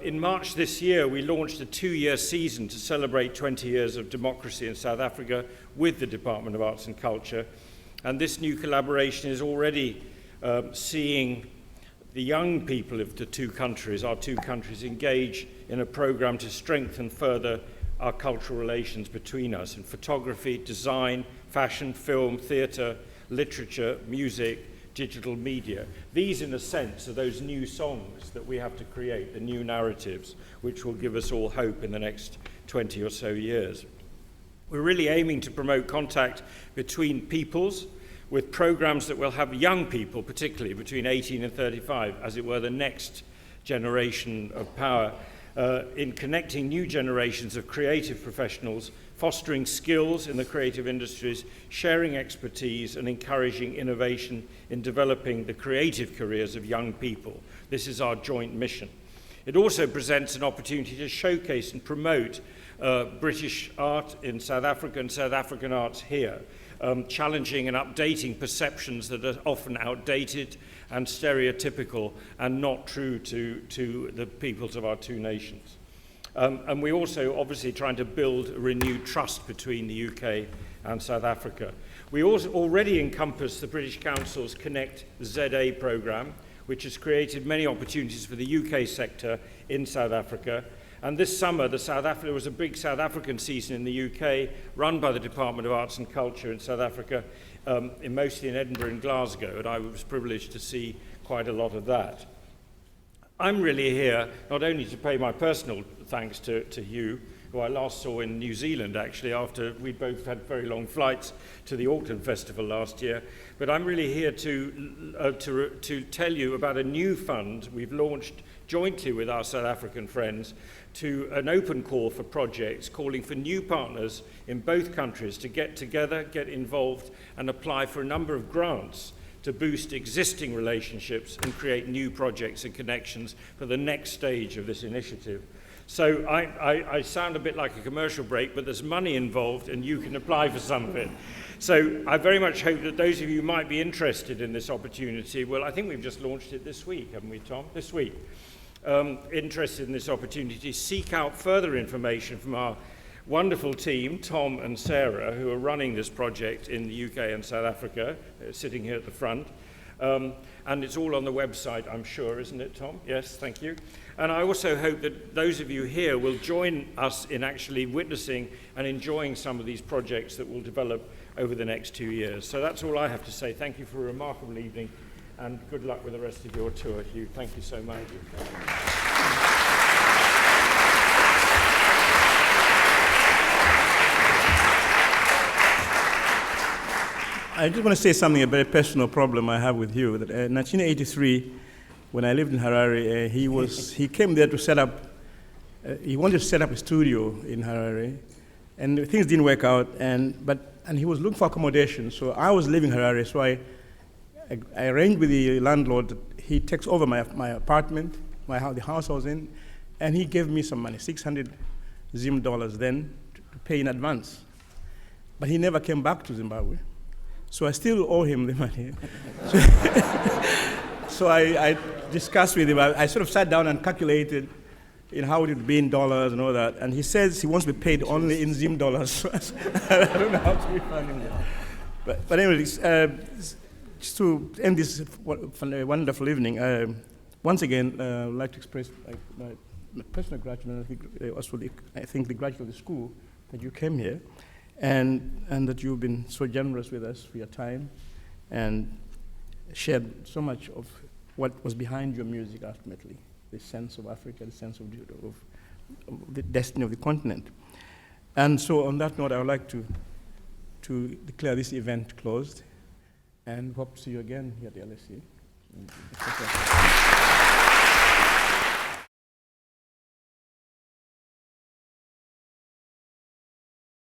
In March this year, we launched a 2-year season to celebrate 20 years of democracy in South Africa with the Department of Arts and Culture. And this new collaboration is already seeing the young people of our two countries, engage in a program to strengthen further our cultural relations between us in photography, design, fashion, film, theatre, literature, music, digital media. These, in a sense, are those new songs that we have to create, the new narratives, which will give us all hope in the next 20 or so years. We're really aiming to promote contact between peoples with programs that will have young people, particularly between 18 and 35, as it were, the next generation of power, in connecting new generations of creative professionals, fostering skills in the creative industries, sharing expertise, and encouraging innovation in developing the creative careers of young people. This is our joint mission. It also presents an opportunity to showcase and promote British art in South Africa and South African arts here, challenging and updating perceptions that are often outdated and stereotypical and not true to the peoples of our two nations. And we're also obviously trying to build a renewed trust between the UK and South Africa. We also already encompass the British Council's Connect ZA programme, which has created many opportunities for the UK sector in South Africa. And this summer, there was a big South African season in the UK run by the Department of Arts and Culture in South Africa, mostly in Edinburgh and Glasgow, and I was privileged to see quite a lot of that. I'm really here not only to pay my personal thanks to Hugh, who I last saw in New Zealand, actually, after we both had very long flights to the Auckland Festival last year, but I'm really here to tell you about a new fund we've launched jointly with our South African friends, to an open call for projects, calling for new partners in both countries to get together, get involved, and apply for a number of grants to boost existing relationships and create new projects and connections for the next stage of this initiative. So I sound a bit like a commercial break, but there's money involved and you can apply for some of it. So I very much hope that those of you who might be interested in this opportunity, well, I think we've just launched it this week, haven't we, Tom? This week. Interested in this opportunity, seek out further information from our wonderful team, Tom and Sarah, who are running this project in the UK and South Africa, sitting here at the front. And it's all on the website, I'm sure, isn't it, Tom? Yes, thank you. And I also hope that those of you here will join us in actually witnessing and enjoying some of these projects that will develop over the next 2 years. So that's all I have to say. Thank you for a remarkable evening, and good luck with the rest of your tour, Hugh. Thank you so much. I just want to say something, a very personal problem I have with Hugh. That, in 1983, when I lived in Harare, he came there to set up, he wanted to set up a studio in Harare, and things didn't work out, and he was looking for accommodation. So I was living in Harare, so I arranged with the landlord that he takes over my apartment, the house I was in, and he gave me some money, 600 Zim dollars then, to pay in advance. But he never came back to Zimbabwe. So I still owe him the money. So I discussed with him. I sort of sat down and calculated how it would be in dollars and all that. And he says he wants to be paid only in Zim dollars. I don't know how to refund him that. But anyway, just to end this wonderful evening, once again, I'd like to express my personal gratitude, and I think the gratitude of the school that you came here. And that you've been so generous with us for your time and shared so much of what was behind your music ultimately, the sense of Africa, the sense of the destiny of the continent. And so on that note, I would like to declare this event closed and hope to see you again here at the LSE.